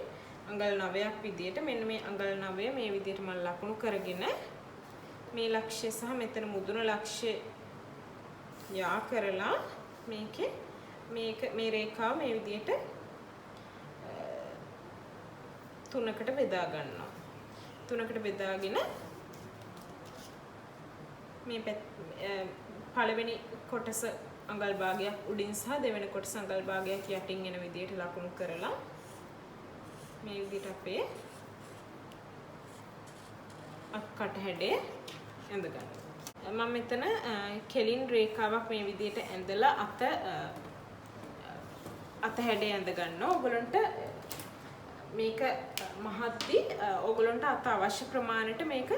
අඟල් 9ක් විදියට. මෙන්න මේ අඟල් 9 මේ විදියට මම ලකුණු කරගෙන මේ ලක්ෂ්‍ය සහ මෙතන මුදුන ලක්ෂ්‍ය යා කරලා මේ රේඛාව මේ විදියට තුනකට බෙදා ගන්නවා. තුනකට බෙදාගෙන මේ පළවෙනි කොටස අඟල් භාගයක් උඩින් සහ දෙවෙනි කොටස අඟල් භාගයක් යටින් එන විදිහට ලකුණු කරලා මේ විදිහට අපේ අක්කට හැඩය ඇඳ ගන්නවා. මම මෙතන කෙලින් රේඛාවක් මේ විදිහට ඇඳලා අත හැඩය ඇඳ ගන්නවා. ඔයගලන්ට මේක මහද්දි ඕගොල්ලන්ට අත අවශ්‍ය ප්‍රමාණයට මේක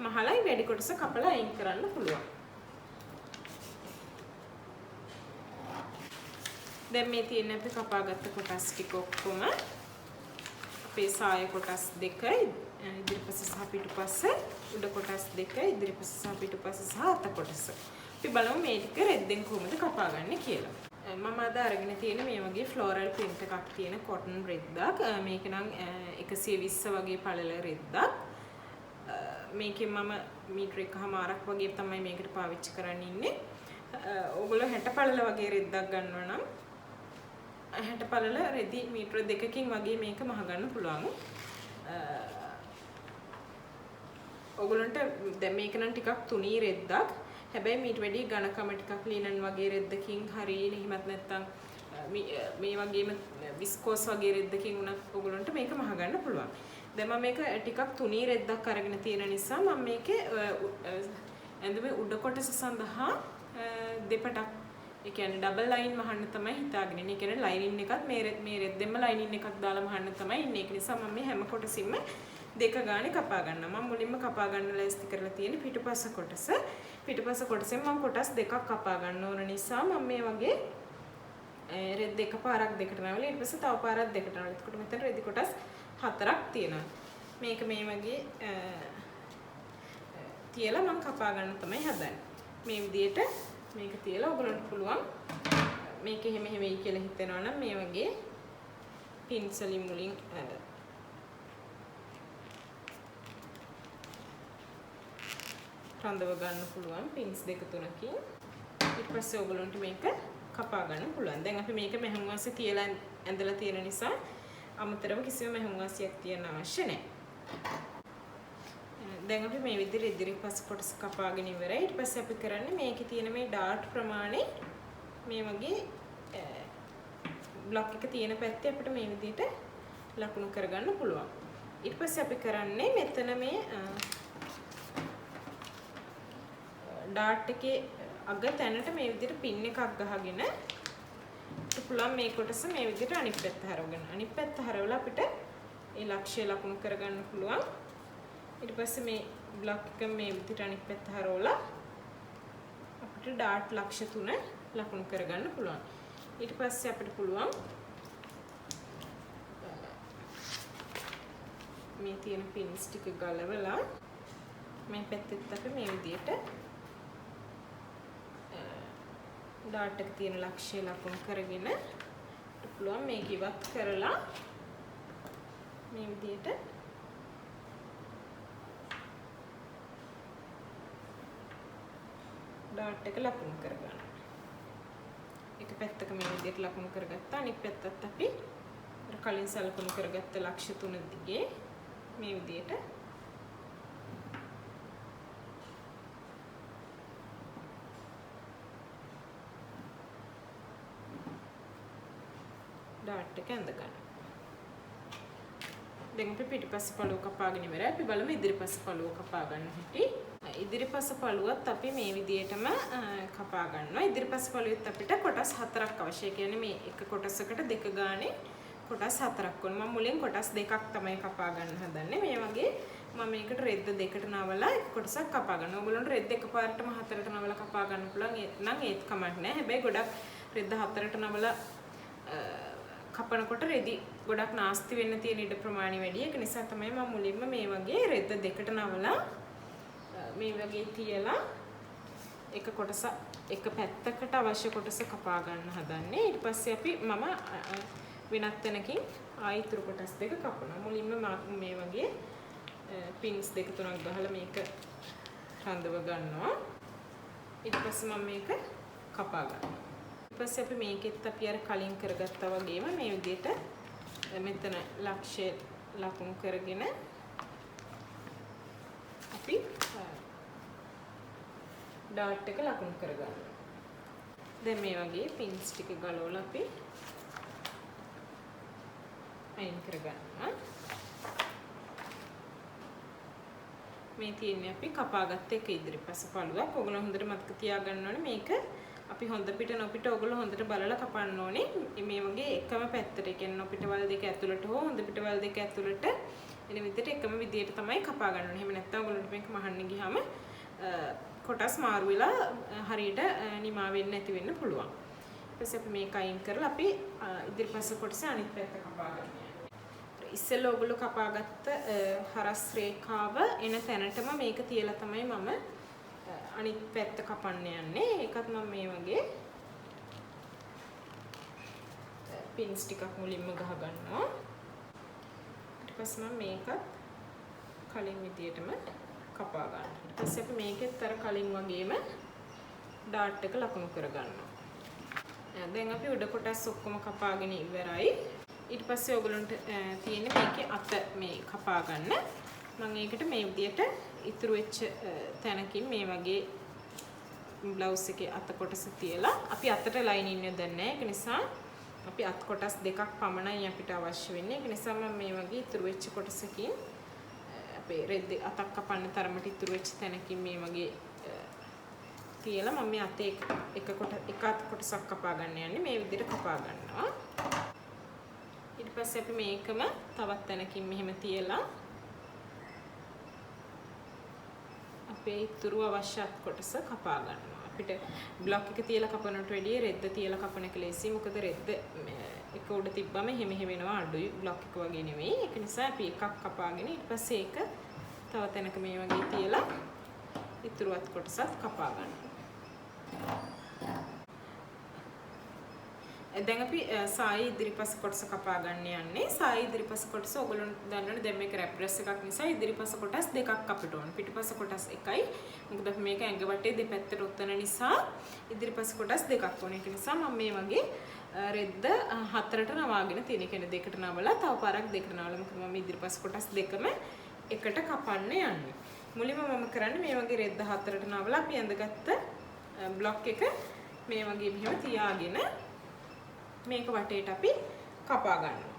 මහලයි වැඩි කොටස කපලා අයින් කරන්න පුළුවන්. දැන් මේ තියෙන අපි කපාගත්ත කොටස් ටික ඔක්කොම අපේ සාය කොටස් දෙක ඉදිරිපස සහ පිටුපස උඩ කොටස් දෙක ඉදිරිපස සහ පිටුපස සහ අත කොටස. අපි බලමු මේ ටික රෙද්දෙන් කොහොමද කපාගන්නේ කියලා. මම අද අරගෙන තියෙන මේ වගේ ෆ්ලෝරල් print එකක් තියෙන cotton රෙද්දක්. මේක නම් 120 වගේ පළල රෙද්දක්. මේකෙන් මම මීටර 1.5ක් වගේ තමයි මේකට පාවිච්චි කරන්න ඉන්නේ. ඕගොල්ලෝ 60 පළල වගේ රෙද්දක් ගන්නවා නම් 60 පළල රෙදි මීටර 2කින් වගේ මේක මහ ගන්න පුළුවන්. ඕගොල්ලන්ට දැන් මේක නම් ටිකක් තුනී රෙද්දක්. හැබැයි මීට වැඩි ඝනකම ටිකක් ලීනන් වගේ රෙද්දකින් හරි එහෙමත් නැත්නම් මේ වගේම විස්කෝස් වගේ රෙද්දකින් උනත් ඔයගොල්ලන්ට මේක මහ ගන්න පුළුවන්. දැන් මම මේක ටිකක් තුනී රෙද්දක් අරගෙන තියෙන නිසා මම මේකේ ඇඳුමේ උඩ කොටස සඳහා දෙපටක් ඒ කියන්නේ ඩබල් ලයින් මහන්න තමයි හිතාගෙන ඉන්නේ. ඒ කියන්නේ ලයිනින් එකත් මේ රෙද්දෙන්ම ලයිනින් එකක් දාලා මහන්න තමයි ඉන්නේ. ඒක නිසා මම මේ හැම කොටසින්ම දෙක ගානේ කපා ගන්නවා. මම මුලින්ම කපා ගන්න ලෑස්ති කරලා තියෙන පිටුපස කොටස. පිටුපස කොටසෙන් මම කොටස් දෙකක් කපා ගන්න ඕන නිසා මම මේ වගේ රෙද් දෙක පාරක් දෙකට නවල ඊට පස්සේ තව පාරක් දෙකට නවල. එතකොට මෙතන රෙදි කොටස් 4ක් තියෙනවා. මේක මේ වගේ තියලා මම කපා ගන්න තමයි හදන්නේ. මේ විදිහට මේක තියලා ඔයගොල්ලන්ට පුළුවන් මේක එහෙම වෙයි කියලා හිතෙනවා නම් මේ වගේ පින්සලින් මුලින් රඳව ගන්න පුළුවන් පින්ස් දෙක තුනකින්. ඊට පස්සේ ඔයගොල්ලන්ට මේක කපා ගන්න පුළුවන්. දැන් අපි මේක මෙහෙම වාසිය තියලා ඇඳලා තියෙන නිසා අමතරව කිසිම මෙහෙම වාසියක් තියන්න අවශ්‍ය නැහැ. දැන් අපි මේ විදිහට ඉදිරිපස් කොටස කපාගෙන ඉවරයි. ඊට පස්සේ අපි කරන්නේ මේකේ තියෙන මේ ඩාට් ප්‍රමාණය මේ වගේ බ්ලොක් එක තියෙන පැත්තේ අපිට මේ විදිහට ලකුණු කරගන්න පුළුවන්. ඊට පස්සේ අපි කරන්නේ මෙතන මේ ඩාට් එකේ අග තැනට මේ විදිහට පින් එකක් ගහගෙන පුළුවන් මේ කොටස මේ විදිහට අනිත් පැත්ත හරවගෙන අනිත් පැත්ත හරවලා අපිට ඒ ලක්ෂ්‍ය ලකුණු කරගන්න පුළුවන්. ඊට පස්සේ මේ බ්ලොක් එක මේ විදිහට අනිත් පැත්ත හරවලා අපිට ඩාට් ලක්ෂ 3 ලකුණු කරගන්න පුළුවන්. ඊට පස්සේ අපිට පුළුවන් මේ තියෙන පින්ස් ටික ගලවලා මේ පැත්තෙත් අපි මේ විදිහට ඩාට් එක තියෙන ලක්ෂය ලකුණු කරගෙන පුළුවන් මේක ඉවත් කරලා මේ විදිහට ඩාට් එක ලකුණු කරගන්න. එක පැත්තක මේ විදිහට ලකුණු කරගත්තා. අනිත් පැත්තත් අපි කලින් සලකුණු කරගත්ත ලක්ෂ 3 දිගේ මේ විදිහට ඩාට් එක ඇඳ ගන්න. දැන් අපි පිටිපස්ස පළුව කපාගෙන ඉවරයි. අපි බලමු ඉදිරිපස්ස පළුව කපා ගන්න හැටි. ඉදිරිපස්ස පළුවත් අපි මේ විදිහටම කපා ගන්නවා. ඉදිරිපස්ස පළුවෙත් අපිට කොටස් 4ක් අවශ්‍යයි. කියන්නේ මේ එක කොටසකට දෙක ගානේ කොටස් 4ක් වුණා. මම මුලින් කොටස් 2ක් තමයි කපා ගන්න හදන්නේ. මේ වගේ මම මේකට රෙද්ද දෙකට නවලා එක කොටසක් කපා ගන්නවා. ඔයගොල්ලන්ට රෙද්ද එකපාරටම 4ට නවලා කපා ගන්න පුළුවන්. නම් ඒත් කමක් නැහැ. හැබැයි ගොඩක් රෙද්ද 4ට නවලා කපනකොට රෙදි ගොඩක් නාස්ති වෙන්න තියෙන ඉඩ ප්‍රමාණය වැඩි. ඒක නිසා තමයි මම මුලින්ම මේ වගේ රෙද්ද දෙකට නවලා මේ වගේ තියලා එක කොටස එක පැත්තකට අවශ්‍ය කොටස කපා ගන්න හදන්නේ. ඊට පස්සේ අපි මම වෙනත් තැනකින් ආයිතුරු කොටස් දෙක කපනවා. මුලින්ම මේ වගේ පින්ස් දෙක තුනක් ගහලා මේක රඳව ගන්නවා. ඊට පස්සේ මම මේක කපා ගන්නවා. ඊට පස්සේ අපි මේකෙත් අපි අර කලින් කරගත්තා වගේම මේ විදිහට මෙතන ලක්ෂය ලකුණු කරගෙන අපි ඩාට් එක ලකුණු කරගන්නවා. දැන් මේ වගේ පින්ස් ටික ගලවලා අපි අයින් කරගන්නවා. මේ තියෙන්නේ අපි කපාගත්ත එක ඉදිරිපස පළුවක්. ඔයගොල්ලෝ හොඳට මතක තියාගන්න ඕනේ මේක අපි හොඳ පිට නොපිට ඔයගොල්ලෝ හොඳට බලලා කපන්න ඕනේ. මේ වගේ එකම පැත්තට, ඒ කියන්නේ නොපිටවල් දෙක ඇතුළට හෝ හොඳ පිටවල් දෙක ඇතුළට එන විදිහට එකම විදිහට තමයි කපා ගන්න ඕනේ. එහෙම නැත්නම් ඔයගොල්ලන්ට මේක මහන්න ගියාම කොටස් මාරු වෙලා හරියට නිමා වෙන්නේ නැති වෙන්න පුළුවන්. ඊට පස්සේ අපි මේක අයින් කරලා අපි ඉදිරිපස කොටසේ අනිත් පැත්ත කපා ගන්නවා. ඉස්සෙල්ලා ඔයගොල්ලෝ කපාගත්ත හරස් රේඛාව එන තැනටම මේක තියලා තමයි මම අනිත් පැත්ත කපන්න යන්නේ. ඒකත් මම මේ වගේ පින්ස් ටිකක් මුලින්ම ගහ ගන්නවා. ඊට පස්සේ මම මේකත් කලින් විදියටම කපා ගන්නවා. ඊට පස්සේ අපි මේකෙත් අර කලින් වගේම ඩාට් එක ලකුණු කර ගන්නවා. දැන් අපි උඩ කොටස් ඔක්කොම කපාගෙන ඉවරයි. ඊට පස්සේ ඔයගලන්ට තියෙන්නේ මේකේ අත මේ කපා ගන්න. මම ඒකට මේ විදියට ඉතුරු වෙච්ච තැනකින් මේ වගේ බ්ලවුස් එකේ අත කොටස තියලා අපි අතට ලයිනින් යොදන්නේ නැහැ. ඒක නිසා අපි අත් කොටස් දෙකක් පමණයි අපිට අවශ්‍ය වෙන්නේ. ඒක නිසා මම මේ වගේ ඉතුරු වෙච්ච කොටසකින් අපේ රෙද්ද අතක් කපන්න තරමට ඉතුරු වෙච්ච තැනකින් මේ වගේ තියලා මම මේ අතේ එක අත් කොටසක් කපා ගන්න යන්නේ. මේ විදිහට කපා ගන්නවා. ඊට පස්සේ අපි මේකම තවත් තැනකින් මෙහෙම තියලා අපේ ඉතුරු අවශ්‍ය අත් කොටස කපා ගන්නවා. අපිට බ්ලොක් එක තියලා කපනට වැඩිය රෙද්ද තියලා කපන එක ලේසි. මොකද රෙද්ද එක උඩ තිබ්බම එහෙම වෙනවා අඩුයි. බ්ලොක් එක වගේ නෙවෙයි. ඒක නිසා අපි එකක් කපාගෙන ඊට පස්සේ ඒක තව තැනක මේ වගේ තියලා ඉතුරු අත් කොටසත් කපා ගන්නවා. දැන් අපි සායි ඉදිරිපස කොටස කපා ගන්න යන්නේ. සායි ඉදිරිපස කොටස ඔයගොල්ලෝ දන්නවනේ දැන් මේක රැප්‍රස් එකක් නිසා ඉදිරිපස කොටස් දෙකක් අපිට ඕන. පිටිපස කොටස් එකයි. මොකද අපි මේක ඇඟ වටේ දෙපැත්තට ඔත්තන නිසා ඉදිරිපස කොටස් දෙකක් ඕන. ඒක නිසා මම මේ වගේ රෙද්ද හතරට නවාගෙන තියෙන. කියන්නේ දෙකට නවලා තව පාරක් දෙකට නවලා මොකද මම ඉදිරිපස කොටස් දෙකම එකට කපන්න යන්නේ. මුලින්ම මම කරන්නේ මේ වගේ රෙද්ද හතරට නවලා අපි ඇඳගත්ත බ්ලොක් එක මේ වගේ මෙහෙම තියාගෙන මේක වටේට අපි කපා ගන්නවා.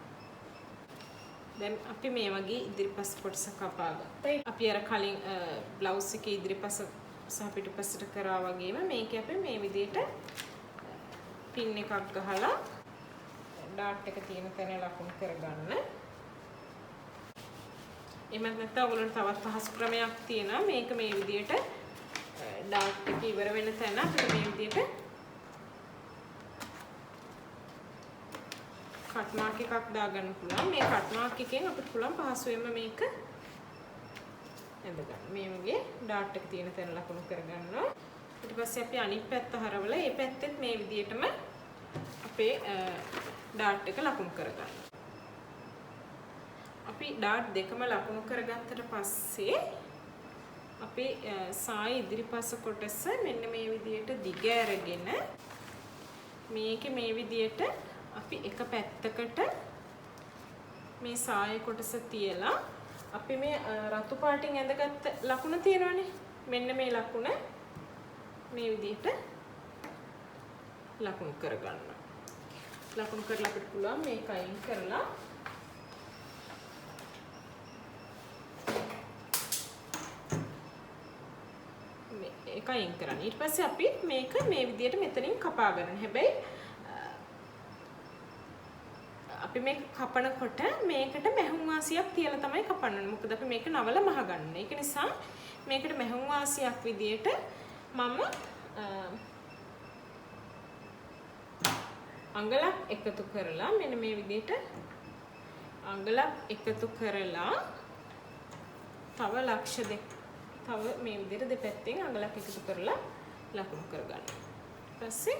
දැන් අපි මේ වගේ ඉදිරිපස් කොටස කපා ගත්තා. අපි අර කලින් බ්ලවුස් එකේ ඉදිරිපස සහ පිටුපසට කරා වගේම මේක අපි මේ විදිහට පින් එකක් ගහලා ඩාට් එක තියෙන තැන ලකුණු කරගන්න. එහෙම නැත්නම් ඔයගොල්ලන්ට තවත් පහසු ක්‍රමයක් තියෙනවා. මේක මේ විදියට ඩාට් එක ඉවර වෙන තැන අපිට මේ විදියට කට් මාක් එකක් දාගන්න පුළුවන්. මේ කට් මාක් එකෙන් අපිට පුළුවන් පහසුවෙන්ම මේක ඇඳ ගන්න. මේ වගේ ඩාට් එක තියෙන තැන ලකුණු කරගන්නවා. ඊට පස්සේ අපි අනිත් පැත්ත හරවලා මේ පැත්තෙත් මේ විදියටම අපේ ඩාට් එක ලකුණු කරගන්නවා. අපි ඩාට් දෙකම ලකුණු කරගත්තට පස්සේ අපි සායි ඉදිරිපස කොටස මෙන්න මේ විදියට දිග අරගෙන මේකේ මේ විදියට අපි එක පැත්තකට මේ සාය කොටස තියලා අපි මේ රතු පාටින් ඇඳගත්ත ලකුණ තියෙනවනේ. මෙන්න මේ ලකුණ මේ විදියට ලකුණු කරගන්න. ලකුණු කරලා අපිට පුළුවන් මේක අයින් කරලා ඒක අයින් කරන්න. ඊට පස්සේ අපි මේක මේ විදියට මෙතනින් කපා ගන්න. හැබැයි අපි මේක කපනකොට මේකට මැහුම් වාසියක් තියලා තමයි කපන්න ඕනේ. මොකද අපි මේක නවල මහ ගන්න. ඒක නිසා මේකට මැහුම් වාසියක් විදියට මම අඟලක් එකතු කරලා මෙන්න මේ විදියට අඟලක් එකතු කරලා තව ලක්ෂ දෙක තව මේ විදියට දෙපැත්තෙන් අඟලක් එකතු කරලා ලකුණු කරගන්න. ඊට පස්සේ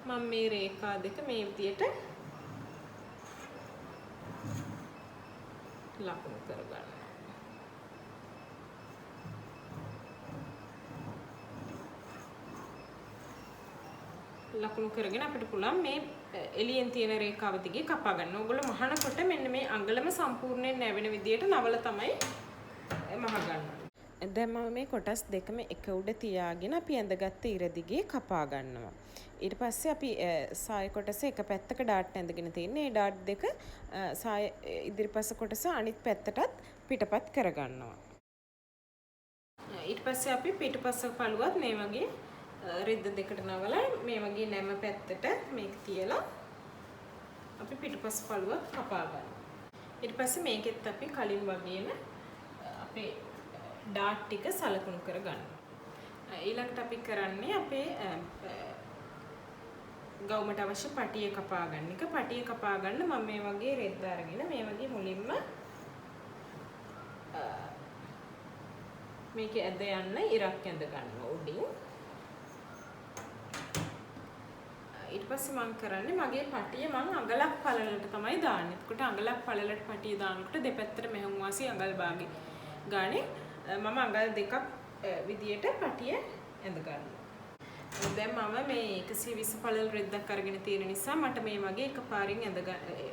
මම මේ රේඛා දෙක මේ විදියට ලකුණු කරගන්න. ලකුණු කරගෙන අපිට පුළුවන් මේ එළියෙන් තියෙන රේඛාව දිගේ කපා ගන්න. ඕගොල්ලෝ මහනකොට මෙන්න මේ අඟලම සම්පූර්ණයෙන් නැවෙන විදියට නවල තමයි මහ ගන්න. දැන් මම මේ කොටස් දෙකම එක උඩ තියාගෙන අපි ඇඳගත්ත ඉර දිගේ කපා ගන්නවා. ඊට පස්සේ අපි සාය කොටස එක පැත්තක ඩාට් ඇඳගෙන තියෙන්නේ. මේ ඩාට් දෙක සාය ඉදිරිපස කොටස අනිත් පැත්තටත් පිටපත් කරගන්නවා. ඊට පස්සේ අපි පිටපස පළුවත් මේ වගේ රෙද්ද දෙකට නවලා මේ වගේ නැම පැත්තට මේක තියලා අපි පිටපස පළුව කපා ගන්නවා. ඊට පස්සේ මේකෙත් අපි කලින් වගේම අපේ ඩාට් ටික සලකුණු කර ගන්නවා. ඊළඟට අපි කරන්නේ අපේ ගවුමට අවශ්‍ය පටිය කපා ගන්න එක. පටිය කපා ගන්න මම මේ වගේ රෙද්ද අරගෙන මේ වගේ මුලින්ම මේකේ ඇද යන්න ඉරක් ඇඳ ගන්නවා උඩින්. ඊට පස්සේ මම කරන්නේ මගේ පටිය මම අඟලක් පළලට තමයි දාන්නේ. එතකොට අඟලක් පළලට පටිය දානකොට දෙපැත්තට මෙහෙම වාසි අඟල් භාගෙ ගානේ මම අඟල් දෙකක් විදියට පටිය ඇඳ ගන්නවා. දැන් මම මේ 120 පළල රෙද්දක් අරගෙන තියෙන නිසා මට මේ වගේ එකපාරින්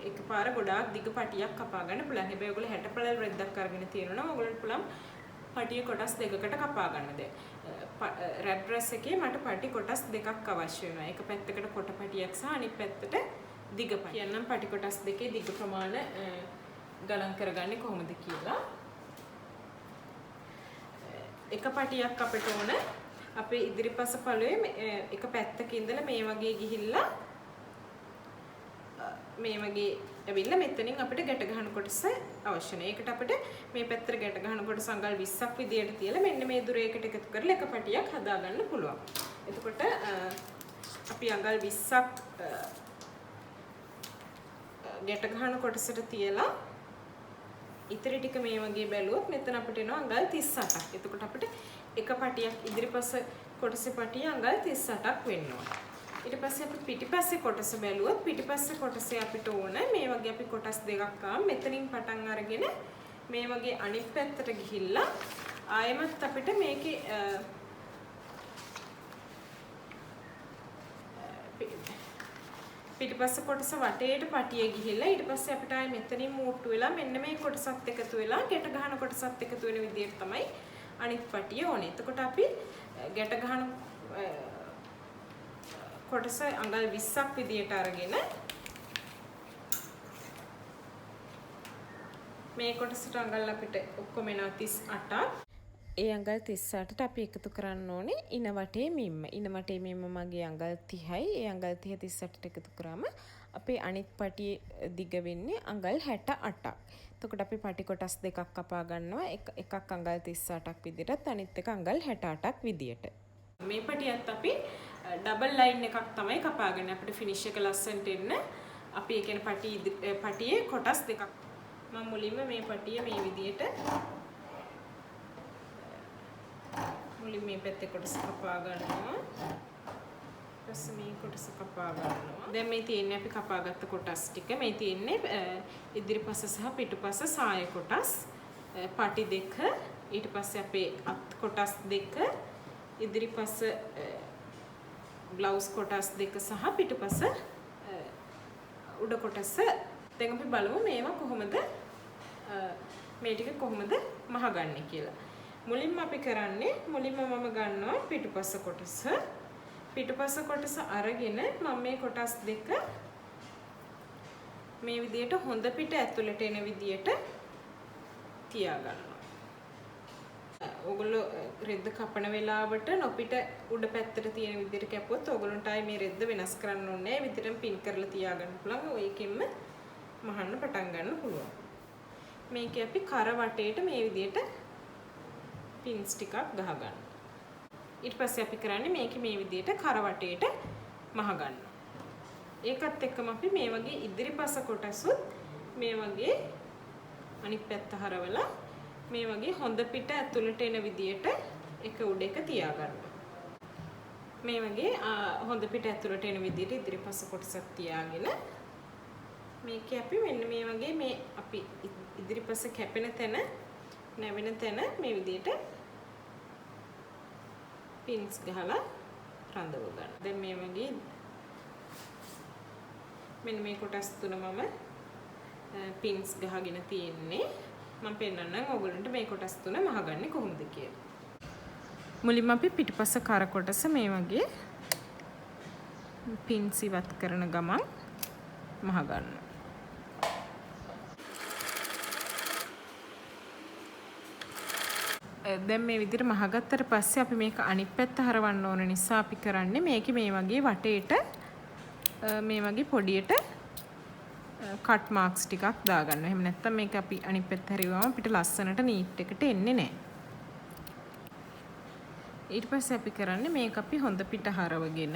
එකපාර ගොඩාක් දිග පටියක් කපා ගන්න පුළුවන්. හැබැයි ඔයගොල්ලෝ 60 පළල රෙද්දක් අරගෙන තියෙනවා නම් ඔයගොල්ලන්ට පුළුවන් පටිය කොටස් දෙකකට කපා ගන්න. දැන් රැප් ඩ්‍රෙස් එකේ මට පටි කොටස් දෙකක් අවශ්‍ය වෙනවා. එක පැත්තකට කොට පටියක් සහ අනිත් පැත්තට දිග පටියක්. යන්නම් පටි කොටස් දෙකේ දිග ප්‍රමාණය ගණන් කරගන්නේ කොහොමද කියලා. එක පටියක් අපිට ඕන අපේ ඉදිරිපස පළුවේ එක පැත්තක ඉඳලා මේ වගේ ගිහිල්ලා මේ වගේ ඇවිල්ලා මෙතනින් අපිට ගැට ගන්න කොටස අවශ්‍ය නැහැ. ඒකට අපිට මේ පැත්තට ගැට ගන්න කොටස අඟල් 20ක් විදියට තියලා මෙන්න මේ දුරේකට එකතු කරලා එක පටියක් හදා ගන්න පුළුවන්. එතකොට අපි අඟල් 20ක් ගැට ගන්න කොටසට තියලා ඉතිරි ටික මේ වගේ බැලුවොත් මෙතන අපිට එනවා අඟල් 38ක්. එතකොට අපිට එක පටියක් ඉදිරිපස කොටසේ පටිය අඟල් 38ක් වෙන්න ඕන. ඊට පස්සේ අපි පිටිපස්සේ කොටස බැලුවොත් පිටිපස්සේ කොටසේ අපිට ඕන මේ වගේ අපි කොටස් දෙකක් මෙතනින් පටන් අරගෙන මේ වගේ අනිත් පැත්තට ගිහිල්ලා ආයෙමත් අපිට මේකේ පිටිපස්ස කොටස වටේට පටිය ගිහිල්ලා ඊට පස්සේ අපිට ආයෙ මෙතනින් මූට්ටු වෙලා මෙන්න මේ කොටසත් එකතු වෙලා ගැට ගන්න කොටසත් එකතු වෙන විදිහට තමයි අනිත් පටිය ඕනේ. එතකොට අපි ගැට ගන්න කොටස අඟල් 20ක් විදියට අරගෙන මේ කොටසට අඟල් අපිට ඔක්කොම එනවා 38ක්. ඒ අඟල් 38ට අපි එකතු කරන්න ඕනේ ඉන වටේ මිම්ම. ඉන වටේ මිම්ම මගේ අඟල් 30යි. ඒ අඟල් 30 38ට එකතු කරාම අපේ අනිත් පටියේ දිග වෙන්නේ අඟල් 68ක්. එතකොට අපි පටි කොටස් දෙකක් කපා ගන්නවා. එකක් අඟල් 38ක් විදිහට අනිත් එක අඟල් 68ක් විදිහට. මේ පටියත් අපි ඩබල් ලයින් එකක් තමයි කපාගන්නේ. අපිට ෆිනිෂ් එක ලස්සනට එන්න අපි ඒ කියන්නේ පටියේ කොටස් දෙකක් මම මුලින්ම මේ පටිය මේ විදිහට මුලින් මේ පැත්තේ කොටස කපා ගන්නවා. ඊපස්සේ මේ කොටස කපා ගන්නවා. දැන් මේ තියෙන්නේ අපි කපාගත්ත කොටස් ටික. මේ තියෙන්නේ ඉදිරිපස සහ පිටුපස සාය කොටස්. පටි දෙක, ඊට පස්සේ අපේ අත් කොටස් දෙක, ඉදිරිපස බ්ලවුස් කොටස් දෙක සහ පිටුපස උඩ කොටස. දැන් අපි බලමු මේවා කොහොමද මේ ටික කොහොමද මහගන්නේ කියලා. මුලින්ම අපි කරන්නේ මුලින්ම මම ගන්නවා පිටුපස කොටස. පිටුපස කොටස අරගෙන මම මේ කොටස් දෙක මේ විදියට හොඳ පිට ඇතුළට එන විදියට තියා ගන්නවා. ඕගොල්ලෝ රෙද්ද කපන වෙලාවට නොපිට උඩ පැත්තට තියෙන විදියට කැපුවොත් ඕගොල්ලන්ට ආයේ මේ රෙද්ද වෙනස් කරන්න ඕනේ නැහැ. විතරම පින් කරලා තියා ගන්න පුළුවන්. ඔයකින්ම මහන්න පටන් ගන්න පුළුවන්. මේකේ අපි කර වටේට මේ විදියට පින්ස් ටිකක් ගහ ගන්න. ඊට පස්සේ අපි කරන්නේ මේකේ මේ විදියට කර වටේට මහ ගන්න. ඒකත් එක්කම අපි මේ වගේ ඉදිරිපස කොටසුත් මේ වගේ අනිත් පැත්ත හරවලා මේ වගේ හොඳ පිට ඇතුළට එන විදියට එක උඩ එක තියා ගන්නවා. මේ වගේ හොඳ පිට ඇතුළට එන විදියට ඉදිරිපස කොටසක් තියාගෙන මේකේ අපි මෙන්න මේ වගේ මේ අපි ඉදිරිපස කැපෙන තැන නැවෙන තැන මේ විදියට පින්ස් ගහලා රඳව ගන්න. දැන් මේ වගේ මෙන්න මේ කොටස් තුනම පින්ස් ගහගෙන තියෙන්නේ. මම පෙන්නන්නම් ඔයගොල්ලන්ට මේ කොටස් තුන මහගන්නේ කොහොමද කියලා. මුලින්ම අපි පිටුපස කර කොටස මේ වගේ පින්ස් ඉවත් කරන ගමන් මහ ගන්නවා. දැන් මේ විදිහට මහගත්තට පස්සේ අපි මේක අනිත් පැත්ත හරවන්න ඕන නිසා අපි කරන්නේ මේකේ මේ වගේ වටේට මේ වගේ පොඩියට කට් මාක්ස් ටිකක් දාගන්න. එහෙම නැත්නම් මේක අපි අනිත් පැත්ත හරවුවම අපිට ලස්සනට නීට් එකට එන්නේ නැහැ. ඊට පස්සේ අපි කරන්නේ මේක අපි හොඳ පිට හරවගෙන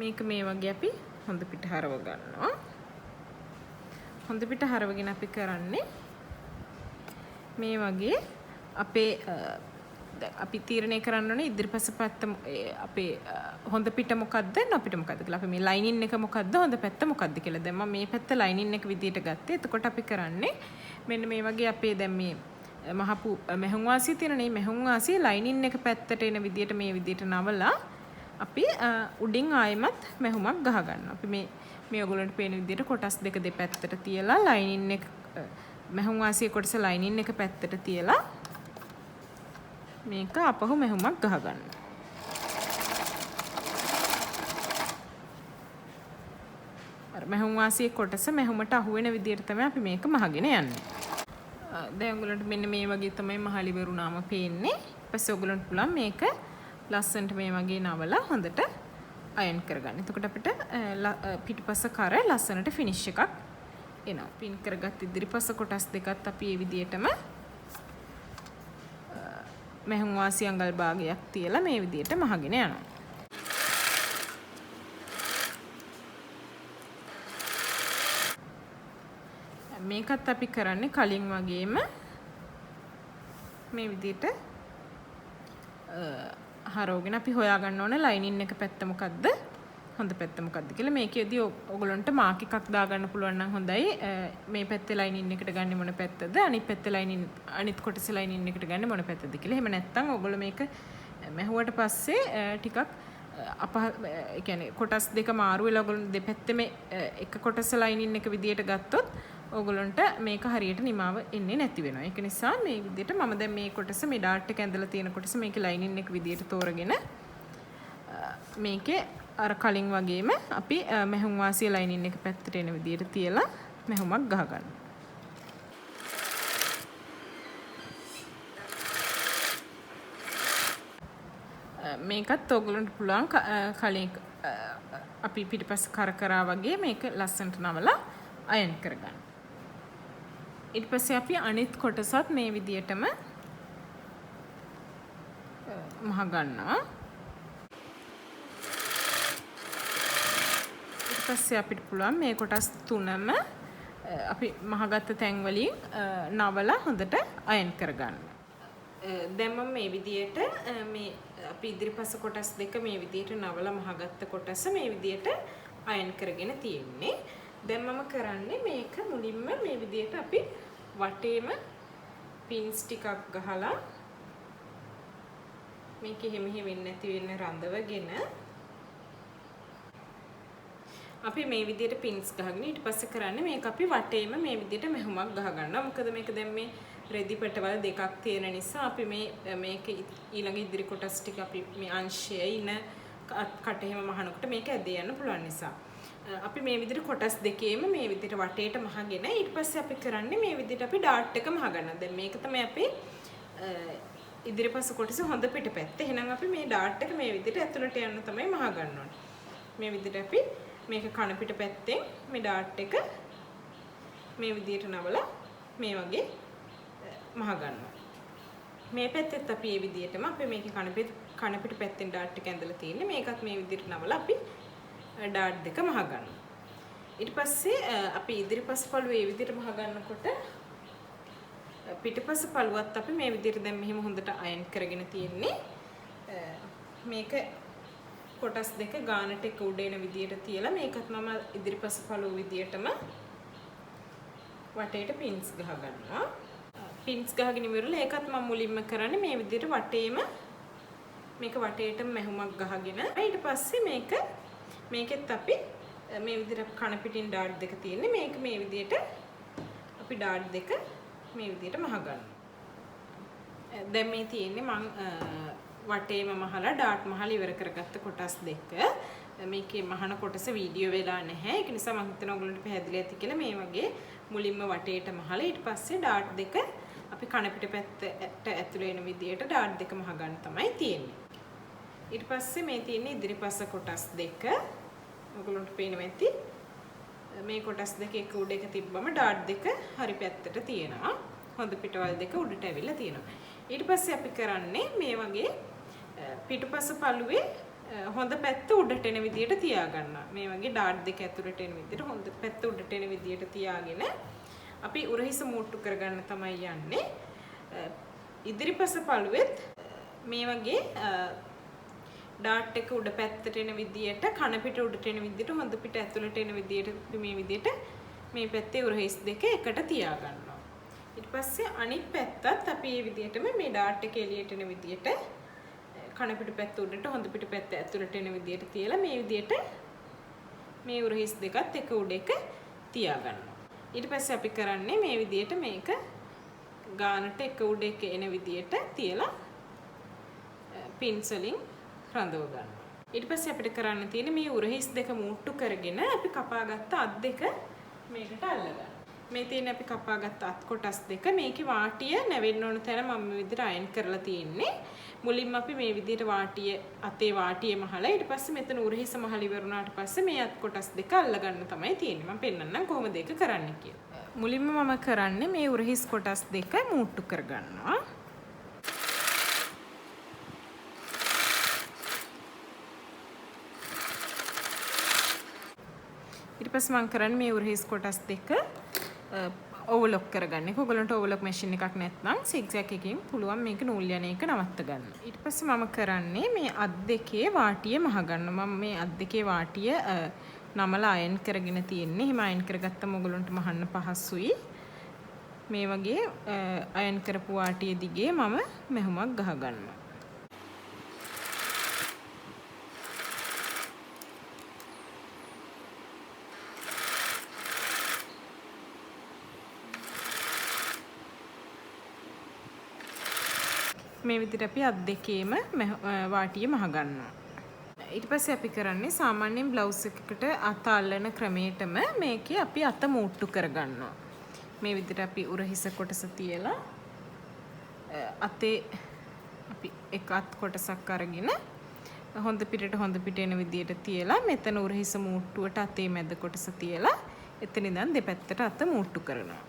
මේක මේ වගේ අපි හොඳ පිට හරව ගන්නවා. හොඳ පිට හරවගෙන අපි කරන්නේ මේ වගේ අපි තීරණය කරන්න ඕනේ ඉදිරිපස පැත්ත අපේ හොඳ පිට මොකද්ද නොපිට මොකද්ද කියලා. අපි මේ ලයිනින් එක මොකද්ද හොඳ පැත්ත මොකද්ද කියලා. දැන් මම මේ පැත්ත ලයිනින් එක විදියට ගත්තේ. එතකොට අපි කරන්නේ මෙන්න මේ වගේ අපේ දැන් මේ මහපු මෙහුම් වාසිය තියෙනනේ මෙහුම් වාසිය ලයිනින් එක පැත්තට එන විදියට මේ විදියට නවලා අපි උඩින් ආයෙමත් මෙහුමක් ගහ ගන්නවා. අපි මේ ඔයගොල්ලන්ට පේන විදියට කොටස් දෙක දෙපැත්තට තියලා ලයිනින් එක මෙහුම් වාසිය කොටස ලයිනින් එක පැත්තට තියලා මේක අපහු මෙහුමක් ගහ ගන්න. අර මෙහුම් වාසිය කොටස මෙහුමට අහු වෙන විදියට තමයි අපි මේක මහගෙන යන්නේ. දැන් ඔයගොල්ලන්ට මෙන්න මේ වගේ තමයි මහලි වරුණාම පේන්නේ. ඊපස්සේ ඔයගොල්ලන්ට පුළුවන් මේක ලස්සනට මේ වගේ නවලා හොඳට අයන් කරගන්න. එතකොට අපිට පිටුපස කර ලස්සනට ෆිනිෂ් එකක් එනවා. පින් කරගත් ඉදිරිපස කොටස් දෙකත් අපි මේ විදියටම මෙහුම් වාසිය අඟල් භාගයක් තියලා මේ විදියට මහගෙන යනවා. මේකත් අපි කරන්නේ කලින් වගේම මේ විදියට හරවගෙන අපි හොයාගන්න ඕන ලයිනින් එක පැත්ත මොකද්ද හොඳ පැත්ත මොකද්ද කියලා. මේකෙදී ඔයගොල්ලන්ට මාක් එකක් දාගන්න පුළුවන් නම් හොඳයි. මේ පැත්තේ ලයිනින් එකට ගන්නේ මොන පැත්තද අනිත් පැත්තේ ලයිනින් අනිත් කොටසේ ලයිනින් එකට ගන්නේ මොන පැත්තද කියලා. එහෙම නැත්නම් ඔයගොල්ලෝ මේක මැහුවට පස්සේ ටිකක් ඒ කියන්නේ කොටස් දෙක මාරු වෙලා ඔයගොල්ලෝ දෙපැත්තෙම එක කොටස ලයිනින් එක විදියට ගත්තොත් ඔයගොල්ලන්ට මේක හරියට නිමාව එන්නේ නැති වෙනවා. ඒක නිසා මේ විදියට මම දැන් මේ කොටස මේ ඩාට් එක ඇඳලා තියෙන කොටස මේකේ ලයිනින් එක විදියට තෝරගෙන මේකේ අර කලින් වගේම අපි මෙහුම් වාසිය ලයිනින් එක පැත්තට එන විදියට තියලා මෙහුමක් ගහ ගන්න. මේකත් ඔයගොල්ලන්ට පුළුවන් කලින් අපි පිටිපස්ස කරකරා වගේ මේක ලස්සනට නවලා අයන් කරගන්න. ඊට පස්සේ අපි අනිත් කොටසත් මේ විදියටම මහ ගන්නවා. ඊට පස්සේ අපිට පුළුවන් මේ කොටස් තුනම අපි මහගත්ත තැන් වලින් නවලා හොඳට අයන් කරගන්න. දැන් මම මේ විදියට මේ අපි ඉදිරිපස කොටස් දෙක මේ විදියට නවලා මහගත්ත කොටස මේ විදියට අයන් කරගෙන තියෙන්නේ. දැන් මම කරන්නේ මේක මුලින්ම මේ විදියට අපි වටේම පින්ස් ටිකක් ගහලා මේක එහෙම වෙන්නේ නැති වෙන රඳවගෙන අපි මේ විදියට පින්ස් ගහගෙන ඊට පස්සේ කරන්නේ මේක අපි වටේම මේ විදියට මෙහුමක් ගහ ගන්නවා. මොකද මේක දැන් මේ රෙදි පෙටවල දෙකක් තියෙන නිසා අපි මේක ඊළඟ ඉදිරි කොටස් ටික අපි මේ අංශය ඉන කට එහෙම මහනකොට මේක ඇදේ යන්න පුළුවන් නිසා අපි මේ විදියට කොටස් දෙකේම මේ විදියට වටේට මහගෙන ඊට පස්සේ අපි කරන්නේ මේ විදියට අපි ඩාට් එක මහ ගන්නවා. දැන් මේක තමයි අපේ ඉදිරිපස කොටස හොඳ පිටපැත්ත. එහෙනම් අපි මේ ඩාට් එක මේ විදියට ඇතුළට යන්න තමයි මහ ගන්න ඕනේ. මේ විදියට අපි මේක කන පිට පැත්තෙන් මේ ඩාට් එක මේ විදියට නවලා මේ වගේ මහ ගන්නවා. මේ පැත්තෙත් අපි මේ විදියටම අපි මේකේ කන පිට පැත්තෙන් ඩාට් එක ඇඳලා තියෙන්නේ. මේකත් මේ විදියට නවලා අපි ඩාට් දෙක මහ ගන්නවා. ඊට පස්සේ අපි ඉදිරිපස් පළුව මේ විදියට මහ ගන්නකොට පිටපස පළුවත් අපි මේ විදියට දැන් මෙහෙම හොඳට අයන් කරගෙන තියෙන්නේ. මේක කොටස් දෙක ගානට එක උඩ එන විදියට තියලා මේකත් මම ඉදිරිපස පළුව විදියටම වටේට පින්ස් ගහ ගන්නවා. පින්ස් ගහගෙන ඉවරලා ඒකත් මම මුලින්ම කරන්නේ මේ විදියට වටේම මේක වටේටම මැහුමක් ගහගෙන ඊට පස්සේ මේකෙත් අපි මේ විදියට කන පිටින් ඩාට් දෙක තියෙන්නේ. මේක මේ විදියට අපි ඩාට් දෙක මේ විදියට මහ ගන්නවා. දැන් මේ තියෙන්නේ මම වටේම මහලා ඩාට් මහලා ඉවර කරගත්ත කොටස් දෙක. මේකේ මහන කොටස වීඩියෝ වෙලා නැහැ. ඒක නිසා මම හිතනවා ඔයගොල්ලන්ට පැහැදිලි ඇති කියලා මේ වගේ මුලින්ම වටේට මහලා ඊට පස්සේ ඩාට් දෙක අපි කන පිට පැත්තට ඇතුළේ එන විදියට ඩාට් දෙක මහ ගන්න තමයි තියෙන්නේ. ඊට පස්සේ මේ තියෙන්නේ ඉදිරිපස කොටස් දෙක. ඔයගොල්ලන්ට පේනවා ඇති. මේ කොටස් දෙක එක උඩ එක තිබ්බම ඩාට් දෙක හරි පැත්තට තියෙනවා. හොඳ පිටවල් දෙක උඩට ඇවිල්ලා තියෙනවා. ඊට පස්සේ අපි කරන්නේ මේ වගේ පිටුපස පළුවේ හොඳ පැත්ත උඩට එන විදියට තියාගන්නවා. මේ වගේ ඩාට් දෙක ඇතුළට එන විදියට හොඳ පැත්ත උඩට එන විදියට තියාගෙන අපි උරහිස මූට්ටු කරගන්න තමයි යන්නේ. ඉදිරිපස පළුවෙත් මේ වගේ ඩාට් එක උඩ පැත්තට එන විදියට කන පිට උඩට එන විදියට හොඳ පිට ඇතුළට එන විදියට මේ විදියට මේ පැත්තේ උරහිස් දෙක එකට තියාගන්නවා. ඊට පස්සේ අනිත් පැත්තත් අපි මේ විදියටම මේ ඩාට් එක එළියට එන විදියට කන පිට පැත්ත උඩට හොඳ පිට පැත්ත ඇතුළට එන විදියට තියලා මේ විදියට මේ උරහිස් දෙකත් එක උඩ එක තියාගන්නවා. ඊට පස්සේ අපි කරන්නේ මේ විදියට මේක ගානට එක උඩ එක එන විදියට තියලා පින්ස් වලින් රඳව ගන්නවා. ඊට පස්සේ අපිට කරන්න තියෙන්නේ මේ උරහිස් දෙක මූට්ටු කරගෙන අපි කපාගත්ත අත් දෙක මේකට අල්ලගන්න. මේ තියෙන අපි කපාගත්ත අත් කොටස් දෙක මේකේ වාටිය නැවෙන්න ඕන තැන මම මේ විදිහට අයන් කරලා තියෙන්නේ. මුලින්ම අපි මේ විදිහට වාටිය අතේ වාටිය මහලා ඊට පස්සේ මෙතන උරහිස මහල ඉවරුණාට පස්සේ මේ අත් කොටස් දෙක අල්ලගන්න තමයි තියෙන්නේ. මම පෙන්නන්නම් කොහොමද ඒක කරන්නේ කියලා. මුලින්ම මම කරන්නේ මේ උරහිස් කොටස් දෙක මූට්ටු කරගන්නවා. ඊට පස්සේ මම කරන්නේ මේ උරහිස් කොටස් දෙක ඕවර්ලොක් කරගන්න. ඒක ඔයගලන්ට ඕවර්ලොක් මැෂින් එකක් නැත්නම් සිග්සැග් එකකින් පුළුවන් මේක නූල් යන එක නවත්ත ගන්න. ඊට පස්සේ මම කරන්නේ මේ අත් දෙකේ වාටිය මහ ගන්නවා. මම මේ අත් දෙකේ වාටිය නමලා අයන් කරගෙන තියෙන්නේ. එහෙම අයන් කරගත්තම ඔයගලන්ට මහන්න පහසුයි. මේ වගේ අයන් කරපු වාටිය දිගේ මම මෙහුමක් ගහ ගන්නවා. මේ විදිහට අපි අත් දෙකේම වාටිය මහ ගන්නවා. ඊට පස්සේ අපි කරන්නේ සාමාන්‍යයෙන් බ්ලවුස් එකකට අත අල්ලන ක්‍රමයටම මේකේ අපි අත මූට්ටු කරගන්නවා. මේ විදිහට අපි උරහිස කොටස තියලා අතේ අපි එක අත් කොටසක් අරගෙන හොඳ පිටට එන විදියට තියලා මෙතන උරහිස මූට්ටුවට අතේ මැද කොටස තියලා එතන ඉඳන් දෙපැත්තට අත මූට්ටු කරනවා.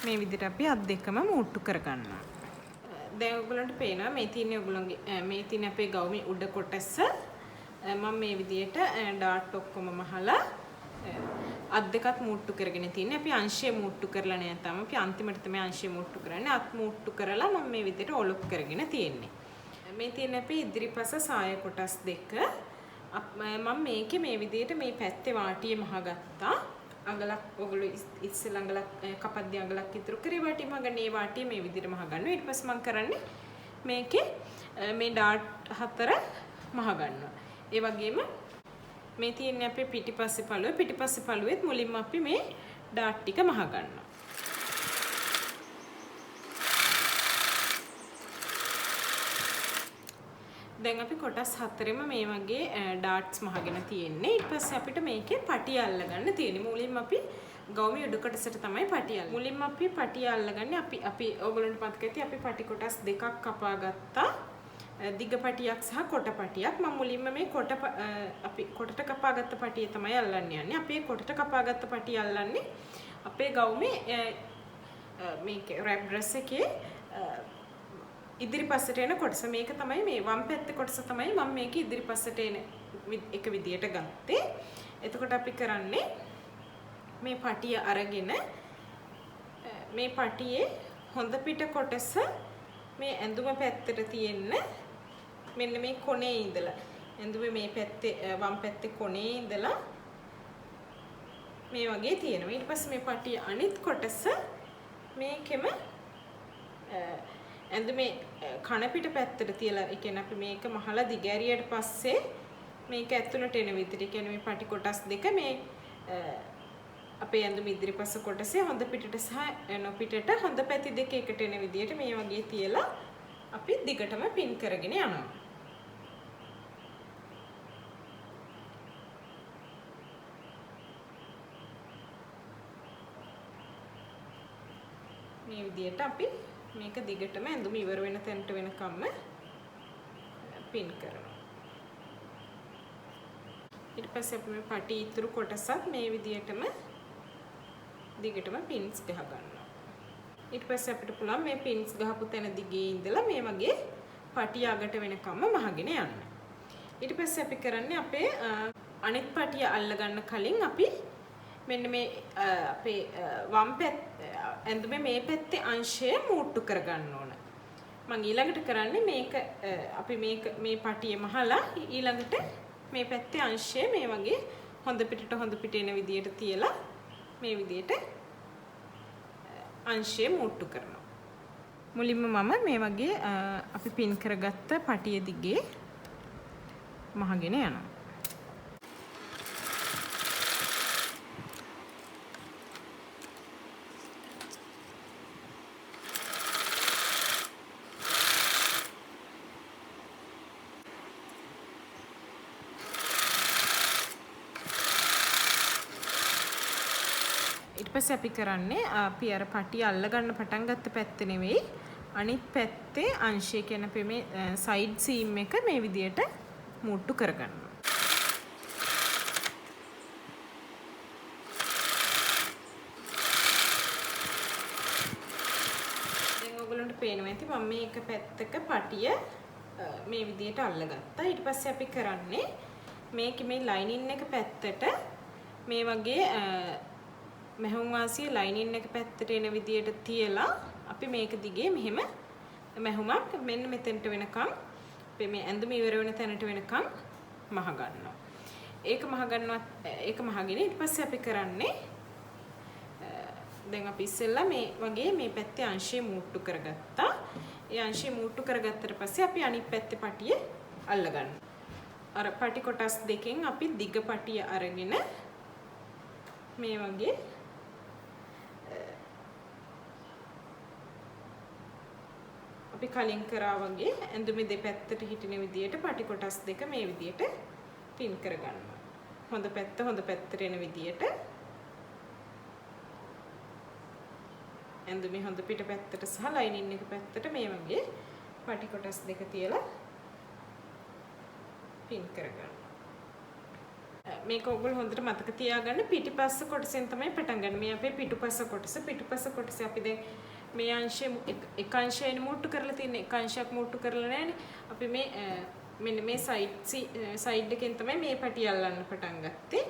මේ විදිහට අපි අත් දෙකම මූට්ටු කරගන්නවා. දැන් ඔයගොල්ලන්ට පේනවා මේ තියෙන්නේ ඔයගොල්ලන්ගේ මේ තියෙන අපේ ගවුමේ උඩ කොටස මම මේ විදිහට ඩාට් ඔක්කොම මහලා අත් දෙකත් මූට්ටු කරගෙන තියෙන්නේ. අපි අංශය මූට්ටු කරලා නෑ තාම. අපි අන්තිමට තමයි අංශය මූට්ටු කරන්නේ. අත් මූට්ටු කරලා මම මේ විදිහට ඔලොප් කරගෙන තියෙන්නේ. මේ තියෙන අපේ ඉදිරිපස සාය කොටස් දෙක. මම මේකේ මේ විදිහට මේ පැත්තේ වාටිය මහගත්තා. අඟලක් ඔයගොල්ලෝ ඉස්සෙල් අඟලක් කපද්දි අඟලක් ඉතුරු කරේ වාටිය මහගන්න. ඒ වාටිය මේ විදිහට මහගන්නවා. ඊට පස්සේ මම කරන්නේ මේකේ මේ ඩාට් හතර මහගන්නවා. ඒ වගේම මේ තියෙන්නේ අපේ පිටිපස්සේ පළුව. පිටිපස්සේ පළුවෙත් මුලින්ම අපි මේ ඩාට් ටික මහගන්නවා. දැන් අපි කොටස් හතරෙම මේ වගේ ඩාට්ස් මහගෙන තියෙන්නේ. ඊට පස්සේ අපිට මේකේ පටිය අල්ලගන්න තියෙන්නේ. මුලින්ම අපි ගවුමේ උඩ කොටසට තමයි පටිය අල්ලන්නේ. මුලින්ම අපි පටිය අල්ලගන්නේ අපි ඕගොල්ලන්ට මතක ඇති අපි පටි කොටස් දෙකක් කපා ගත්තා. දිග පටියක් සහ කොට පටියක්. මම මුලින්ම මේ අපි කොටට කපාගත්ත පටිය තමයි අල්ලන්න යන්නේ. අපි කොටට කපාගත්ත පටිය අල්ලන්නේ අපේ ගවුමේ මේක රැප් ඩ්‍රෙස් එකේ ඉදිරිපස්සට එන කොටස. මේක තමයි මේ වම් පැත්තේ කොටස තමයි මම මේක ඉදිරිපස්සට එන එක විදියට ගත්තේ. එතකොට අපි කරන්නේ මේ පටිය අරගෙන මේ පටියේ හොඳ පිට කොටස මේ ඇඳුම පැත්තට තියෙන්න මෙන්න මේ කොනේ ඉඳලා ඇඳුමේ මේ පැත්තේ වම් පැත්තේ කොනේ ඉඳලා මේ වගේ තියෙනවා. ඊට පස්සේ මේ පටිය අනිත් කොටස මේකෙම ඇඳුමේ කන පිට පැත්තට තියලා ඒ කියන්නේ අපි මේක මහලා දිගෑරියට පස්සේ මේක ඇතුළට එන විදිහට. ඒ කියන්නේ මේ පටි කොටස් දෙක මේ අපේ ඇඳුම ඉදිරිපස කොටසේ හොඳ පිටට සහ නොපිටට හොඳ පැති දෙක එකට එන විදිහට මේ වගේ තියලා අපි දිගටම පින් කරගෙන යනවා. මේ විදිහට අපි මේක දිගටම ඇඳුම ඉවර වෙන තැනට වෙනකම්ම පින් කරනවා. ඊට පස්සේ අපි මේ පටි ඉතුරු කොටසත් මේ විදිහටම දිගටම පින්ස් ගහ ගන්නවා. ඊට පස්සේ අපිට පුළුවන් මේ පින්ස් ගහපු තැන දිගේ ඉඳලා මේ වගේ පටිය අගට වෙනකම්ම මහගෙන යන්න. ඊට පස්සේ අපි කරන්නේ අපේ අනෙක් පටිය අල්ල ගන්න කලින් අපි මෙන්න මේ අපේ වම් ඇඳුමේ මේ පැත්තේ අංශය මූට්ටු කරගන්න ඕන. මම ඊළඟට කරන්නේ මේක අපි මේ පටිය මහලා ඊළඟට මේ පැත්තේ අංශය මේ වගේ හොඳ පිට එන විදියට තියලා මේ විදියට අංශය මූට්ටු කරනවා. මුලින්ම මම මේ වගේ අපි පින් කරගත්ත පටිය දිගේ මහගෙන යනවා. ඊට පස්සේ අපි කරන්නේ අපි අර පටිය අල්ල ගන්න පටන් ගත්ත පැත්ත නෙවෙයි අනිත් පැත්තේ අංශය කියන අපේ මේ සයිඩ් සීම් එක මේ විදියට මූට්ටු කරගන්නවා. දැන් ඔයගොල්ලන්ට පේනවා ඇති මම මේක පැත්තක පටිය මේ විදියට අල්ලගත්තා. ඊට පස්සේ අපි කරන්නේ මේකේ මේ ලයිනින් එක පැත්තට මේ වගේ මෙහුම් වාසිය ලයිනින් එක පැත්තට එන විදියට තියලා අපි මේක දිගේ මෙහෙම මෙහුමක් මෙන්න මෙතෙන්ට වෙනකම් අපේ මේ ඇඳුම ඉවර වෙන තැනට වෙනකම් මහ ගන්නවා. ඒක මහගෙන ඊට පස්සේ අපි කරන්නේ දැන් අපි ඉස්සෙල්ලා මේ වගේ මේ පැත්තේ අංශය මූට්ටු කරගත්තා. ඒ අංශය මූට්ටු කරගත්තට පස්සේ අපි අනිත් පැත්තේ පටිය අල්ල ගන්නවා. අර පටි කොටස් දෙකෙන් අපි දිග පටිය අරගෙන මේ වගේ අපි කලින් කරා වගේ ඇඳුමේ දෙපැත්තට හිටින විදියට පටි කොටස් දෙක මේ විදියට පින් කරගන්නවා. හොඳ පැත්තට එන විදියට ඇඳුමේ හොඳ පිට පැත්තට සහ ලයිනින් එක පැත්තට මේ වගේ පටි කොටස් දෙක තියලා පින් කරගන්න. මේක ඔයගොල්ලෝ හොඳට මතක තියාගන්න පිටිපස්ස කොටසෙන් තමයි පටන් ගන්න. මේ අපේ පිටුපස්ස කොටස අපි දැන් මේ අංශය එක අංශයෙන් මුට්ටු කරලා තියෙන එක අංශයක් මුට්ටු කරලා නැහැනේ. අපි මේ මෙන්න මේ සයිඩ් එකෙන් තමයි මේ පටිය අල්ලන්න පටන් ගත්තේ.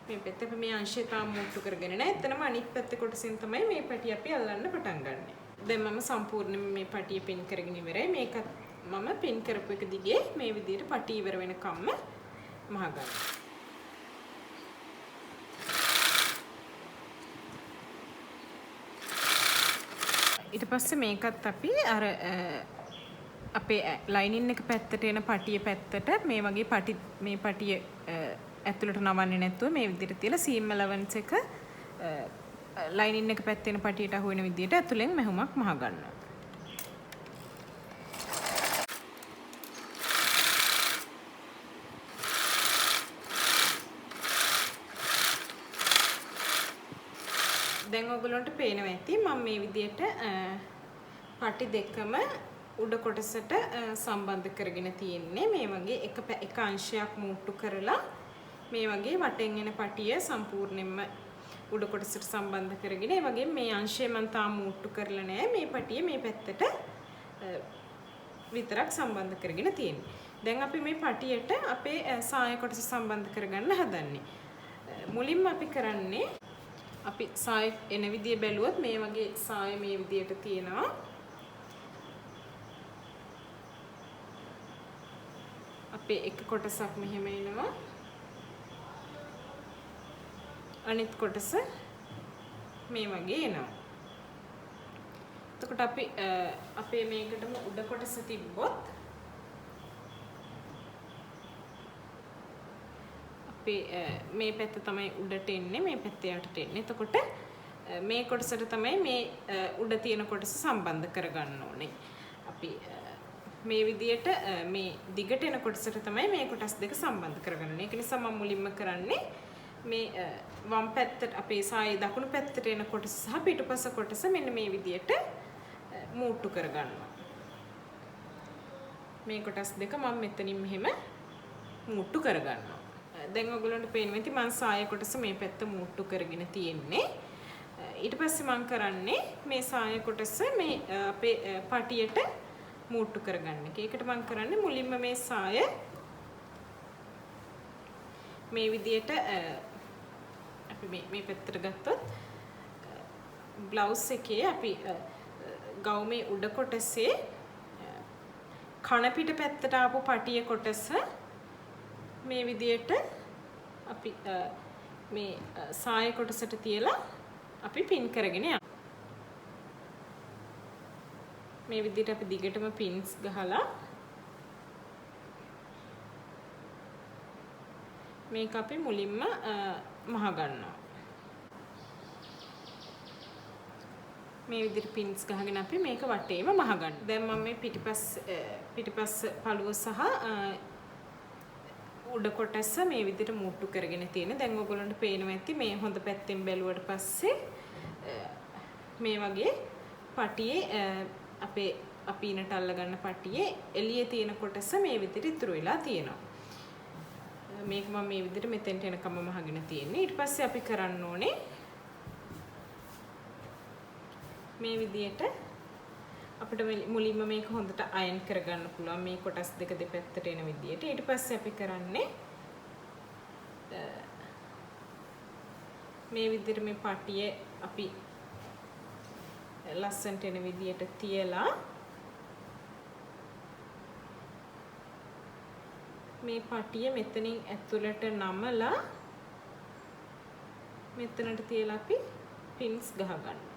මේ පැත්තේ අපි මේ අංශය තාම මුට්ටු කරගෙන නැහැ. එතනම අනිත් පැත්තේ කොටසෙන් තමයි මේ පටිය අපි අල්ලන්න පටන් ගන්නෙ. දැන් මම සම්පූර්ණයෙන්ම මේ පටිය පින් කරගෙන ඉවරයි. මේක මම පින් කරපු එක දිගේ මේ විදිහට පටිය ඉවර වෙනකම්ම මහ ගන්නවා. ඊට පස්සේ මේකත් අපි අර අපේ ලයිනින් එක පැත්තට එන පටිය පැත්තට මේ වගේ පටිය ඇතුළට නවන්නේ නැතුව මේ විදිහට තියලා සීම් ඇලවන්ස් එක ලයිනින් එක පැත්තේ එන පටියට අහු වෙන විදිහට ඇතුළෙන් මැහුමක් මහ ගන්නවා. දැන් ඔයගොල්ලන්ට පේනවා ඇති මම මේ විදිහට පටි දෙකම උඩ කොටසට සම්බන්ධ කරගෙන තියෙන්නේ. මේ වගේ එක අංශයක් මූට්ටු කරලා මේ වගේ වටෙන් එන පටිය සම්පූර්ණයෙන්ම උඩ කොටසට සම්බන්ධ කරගෙන ඒ වගේ මේ අංශය මම තාම මූට්ටු කරලා නැහැ. මේ පටිය මේ පැත්තට විතරක් සම්බන්ධ කරගෙන තියෙන්නේ. දැන් අපි මේ පටියට අපේ සාය කොටස සම්බන්ධ කරගන්න හදන්නේ. මුලින්ම අපි කරන්නේ අපි සාය එන විදිය බැලුවොත් මේ වගේ සාය මේ විදියට තියෙනවා. අපේ එක කොටසක් මෙහෙම එනවා. අනිත් කොටස මේ වගේ එනවා. එතකොට අපි අපේ මේකටම උඩ කොටස තිබ්බොත් මේ පැත්ත තමයි උඩට එන්නේ මේ පැත්ත යටට එන්නේ. එතකොට මේ කොටසට තමයි මේ උඩ තියෙන කොටස සම්බන්ධ කරගන්න ඕනේ. අපි මේ විදියට මේ දිගට එන කොටසට තමයි මේ කොටස් දෙක සම්බන්ධ කරගන්න. ඒක නිසා මම මුලින්ම කරන්නේ මේ වම් පැත්තට අපේ සායේ දකුණු පැත්තට එන කොටස සහ පිටුපස කොටස මෙන්න මේ විදියට මූට්ටු කරගන්නවා. මේ කොටස් දෙක මම මෙතනින් මෙහෙම මූට්ටු කරගන්නවා. දැන් ඔයගොල්ලන්ට පේනවා ඇති මම සාය කොටස මේ පැත්ත මූට්ටු කරගෙන තියෙන්නේ. ඊට පස්සේ මම කරන්නේ මේ සාය කොටස මේ අපේ පටියට මූට්ටු කරගන්න එක. ඒකට මම කරන්නේ මුලින්ම මේ සාය මේ විදියට අපි මේ පැත්තට ගත්තොත් බ්ලවුස් එකේ අපි ගවුමේ උඩ කොටසේ කන පිට පැත්තට ආපු පටිය කොටස මේ විදියට අපි මේ සාය කොටසට තියලා අපි පින් කරගෙන යනවා. මේ විදිහට අපි දිගටම පින්ස් ගහලා මේක අපි මුලින්ම මහ ගන්නවා. මේ විදිහට පින්ස් ගහගෙන අපි මේක වටේම මහ ගන්නවා. දැන් මම මේ පිටිපස්ස පළුව සහ උඩ කොටස මේ විදිහට මූට්ටු කරගෙන තියෙන. දැන් ඔයගොල්ලන්ට පේනවා ඇති මේ හොඳ පැත්තෙන් බැලුවට පස්සේ මේ වගේ පටියේ අපේ අපීනට අල්ල ගන්න පටියේ එළියේ තියෙන කොටස මේ විදිහට ඉතුරු වෙලා තියෙනවා. මේක මම මේ විදිහට මෙතෙන්ට එනකම්ම මහගෙන තියෙන්නේ. ඊට පස්සේ අපි කරන්න ඕනේ මේ විදිහට අපිට මුලින්ම මේක හොඳට අයන් කරගන්න පුළුවන් මේ කොටස් දෙක දෙපැත්තට එන විදිහට. ඊට පස්සේ අපි කරන්නේ මේ විදිහට මේ පටියේ අපි ලස්සනට එන විදිහට තියලා මේ පටිය මෙතනින් ඇතුළට නමලා මෙතනට තියලා අපි පින්ස් ගහ ගන්නවා.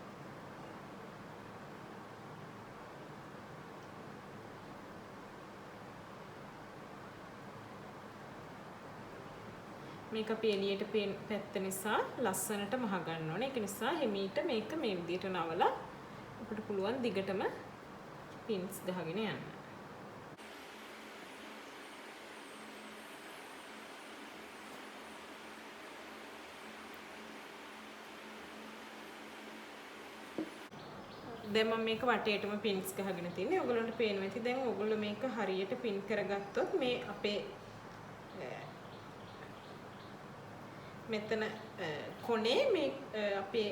මේක අපි එළියට පැත්ත නිසා ලස්සනට මහ ගන්න ඕනේ. ඒක නිසා හිමීට මේක මේ විදිහට නවලා අපිට පුළුවන් දිගටම පින්ස් ගහගෙන යන්න. දැන් මම මේක වටේටම පින්ස් ගහගෙන තින්නේ. ඔයගොල්ලන්ට පේනවා ඇති. දැන් ඔයගොල්ලෝ මේක හරියට පින් කරගත්තොත් මේ අපේ මෙතන කොනේ මේ අපේ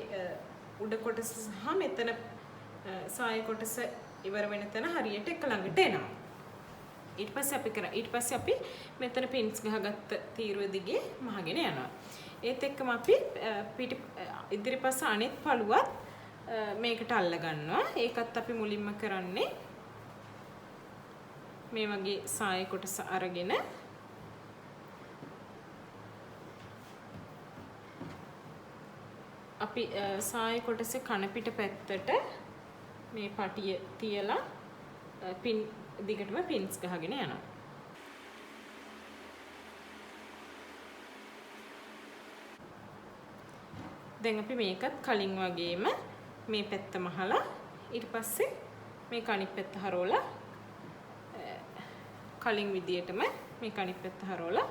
උඩ කොටස සහ මෙතන සාය කොටස ඉවර වෙන තැන හරියට එක ළඟට එනවා. ඊට පස්සේ අපි මෙතන පින්ස් ගහගත්ත තීරුව දිගේ මහගෙන යනවා. ඒත් එක්කම අපි ඉදිරිපස්ස අනිත් පළුවත් මේකට අල්ල ගන්නවා. ඒකත් අපි මුලින්ම කරන්නේ මේ වගේ සාය කොටස අරගෙන අපි සාය කොටසේ කන පිට පැත්තට මේ පටිය තියලා පින් දිගටම පින්ස් ගහගෙන යනවා. දැන් අපි මේකත් කලින් වගේම මේ පැත්ත මහලා ඊට පස්සේ මේක අනිත් පැත්ත හරවලා කලින් විදියටම මේක අනිත් පැත්ත හරවලා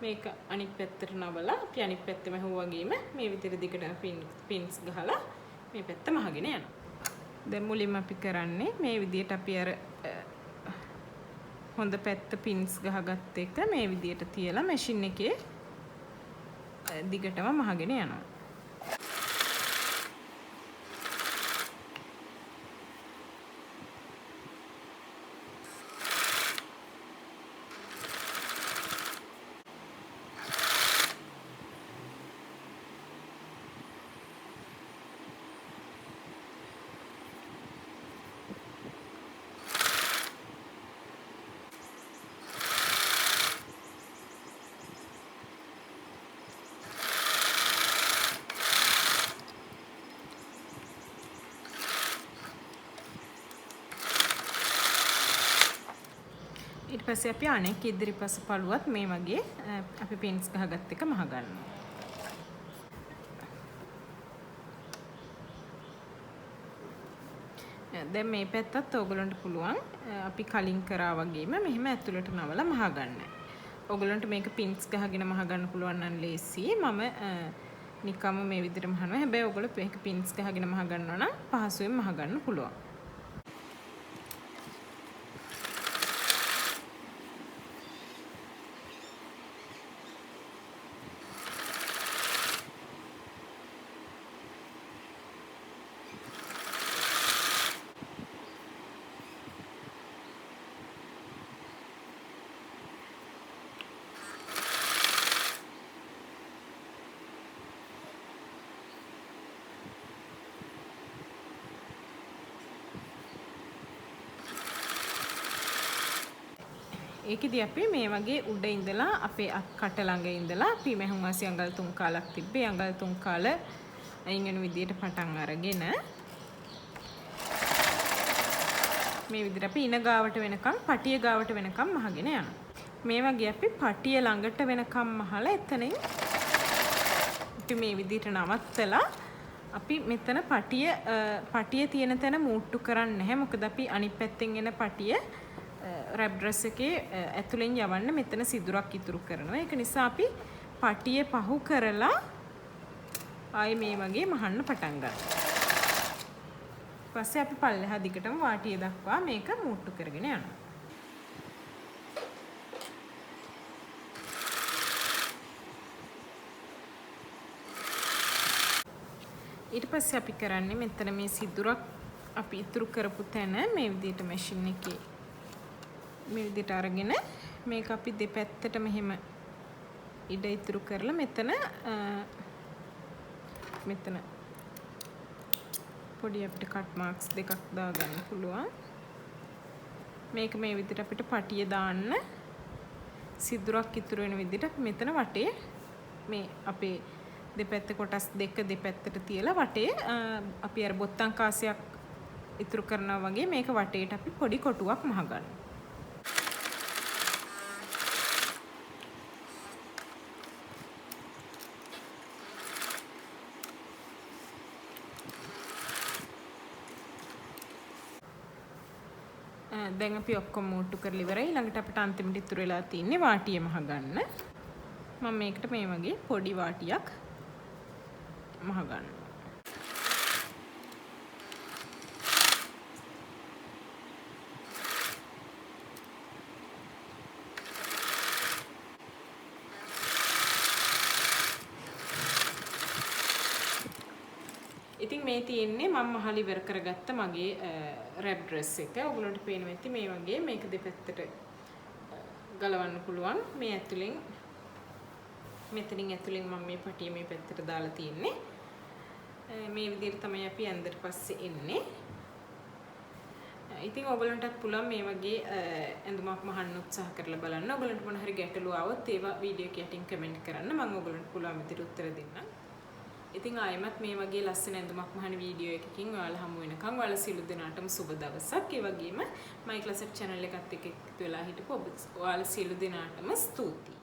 මේක අනිත් පැත්තට නවලා අපි අනිත් පැත්තම හුවගීම මේ විදිහට දිගට පින්ස් ගහලා මේ පැත්ත මහගෙන යනවා. දැන් මුලින්ම අපි කරන්නේ මේ විදිහට අපි අර හොඳ පැත්ත පින්ස් ගහගත්ත එක මේ විදිහට තියලා මැෂින් එකේ දිගටම මහගෙන යනවා. ඊට පස්සේ අපි අනෙක් ඉදිරිපස පළුවත් මේ වගේ අපි පින්ස් ගහගත්ත එක මහ ගන්නවා. දැන් මේ පැත්තත් ඕගොල්ලන්ට පුළුවන් අපි කලින් කරා වගේම මෙහෙම ඇතුළට නවලා මහ ගන්න. ඕගොල්ලන්ට මේක පින්ස් ගහගෙන මහ ගන්න පුළුවන් නම් ලේසි. මම නිකම්ම මේ විදිහට මහනවා. හැබැයි ඕගොල්ලෝ මේක පින්ස් ගහගෙන මහ ගන්නවා නම් පහසුවෙන් මහ ගන්න පුළුවන්. ඒකෙදි අපි මේ වගේ උඩ ඉඳලා අපේ කට ළඟ ඉඳලා අපි මෙහුම් වාසි අඟල් 3 කාලක් තිබ්බේ අඟල් 3 කාල අයින් වෙන විදියට පටන් අරගෙන මේ විදිහට අපි ඉන ගාවට වෙනකම් පටිය ගාවට වෙනකම් මහගෙන යනවා. මේ වගේ අපි පටිය ළඟට වෙනකම් මහලා එතනින් අපි මේ විදිහට නවත්තලා අපි මෙතන පටිය තියෙන තැන මූට්ටු කරන්නේ නැහැ. මොකද අපි අනිත් පැත්තෙන් එන පටිය රැප් ඩ්‍රෙස් එකේ ඇතුලෙන් යවන්න මෙතන සිදුරක් ඉතුරු කරනවා. ඒක නිසා අපි පටිය පහු කරලා ආයේ මේ වගේ මහන්න පටන් ගන්නවා. ඊපස්සේ අපි පල්ලෙහා දිගටම වාටිය දක්වා මේක මූට්ටු කරගෙන යනවා. ඊට පස්සේ අපි කරන්නේ මෙතන මේ සිදුරක් අපි ඉතුරු කරපු තැන මේ විදිහට මැෂින් එකේ මේ විදිහට අරගෙන මේක අපි දෙපැත්තට මෙහෙම ඉඩ ඉතුරු කරලා මෙතන පොඩි අපිට කට් මාක්ස් දෙකක් දාගන්න පුළුවන්. මේක මේ විදිහට අපිට පටිය දාන්න සිදුරක් ඉතුරු වෙන විදිහට අපි මෙතන වටේ මේ අපේ දෙපැත්ත කොටස් දෙක දෙපැත්තට තියලා වටේ අපි අර බොත්තම් කාසියක් ඉතුරු කරනවා වගේ මේක වටේට අපි පොඩි කොටුවක් මහගන්නවා. දැන් අපි ඔක්කොම මූට්ටු කරලා ඉවරයි. ළඟට අපිට අන්තිමට ඉතුරු වෙලා තියෙන්නේ වාටිය මහගන්න. මම මේකට මේ වගේ පොඩි වාටියක් මහගන්නවා. ඉතින් මේ තියෙන්නේ මම මහලි ඉවර කරගත්ත මගේ රැප් ඩ්‍රෙස් එක. ඔයගොල්ලන්ට පේනවා ඇති මේ වගේ මේක දෙපැත්තට ගලවන්න පුළුවන්. මේ ඇතුලෙන් මෙතනින් ඇතුලෙන් මම මේ පටිය මේ පැත්තට දාලා තියෙන්නේ. මේ විදිහට තමයි අපි ඇඳට පස්සේ එන්නේ. ඉතින් ඔයගොල්ලන්ටත් පුළුවන් මේ වගේ ඇඳුමක් මහන්න උත්සාහ කරලා බලන්න. ඔයගොල්ලන්ට මොන හරි ගැටලු ආවොත් ඒවා වීඩියෝ එක යටින් කමෙන්ට් කරන්න. මම ඔයගොල්ලන්ට පුළුවන් විදිහට උත්තර දෙන්නම්. ඉතින් ආයෙමත් මේ වගේ ලස්සන ඇඳුමක් මහන වීඩියෝ එකකින් ඔයාලා හමු වෙනකම් ඔයාලා සියලු දෙනාටම සුබ දවසක්. ඒ වගේම මයි ක්ලාසෙට් channel එකත් එක්ක එකතු වෙලා හිටපු ඔයාලා සියලු දෙනාටම ස්තුතියි.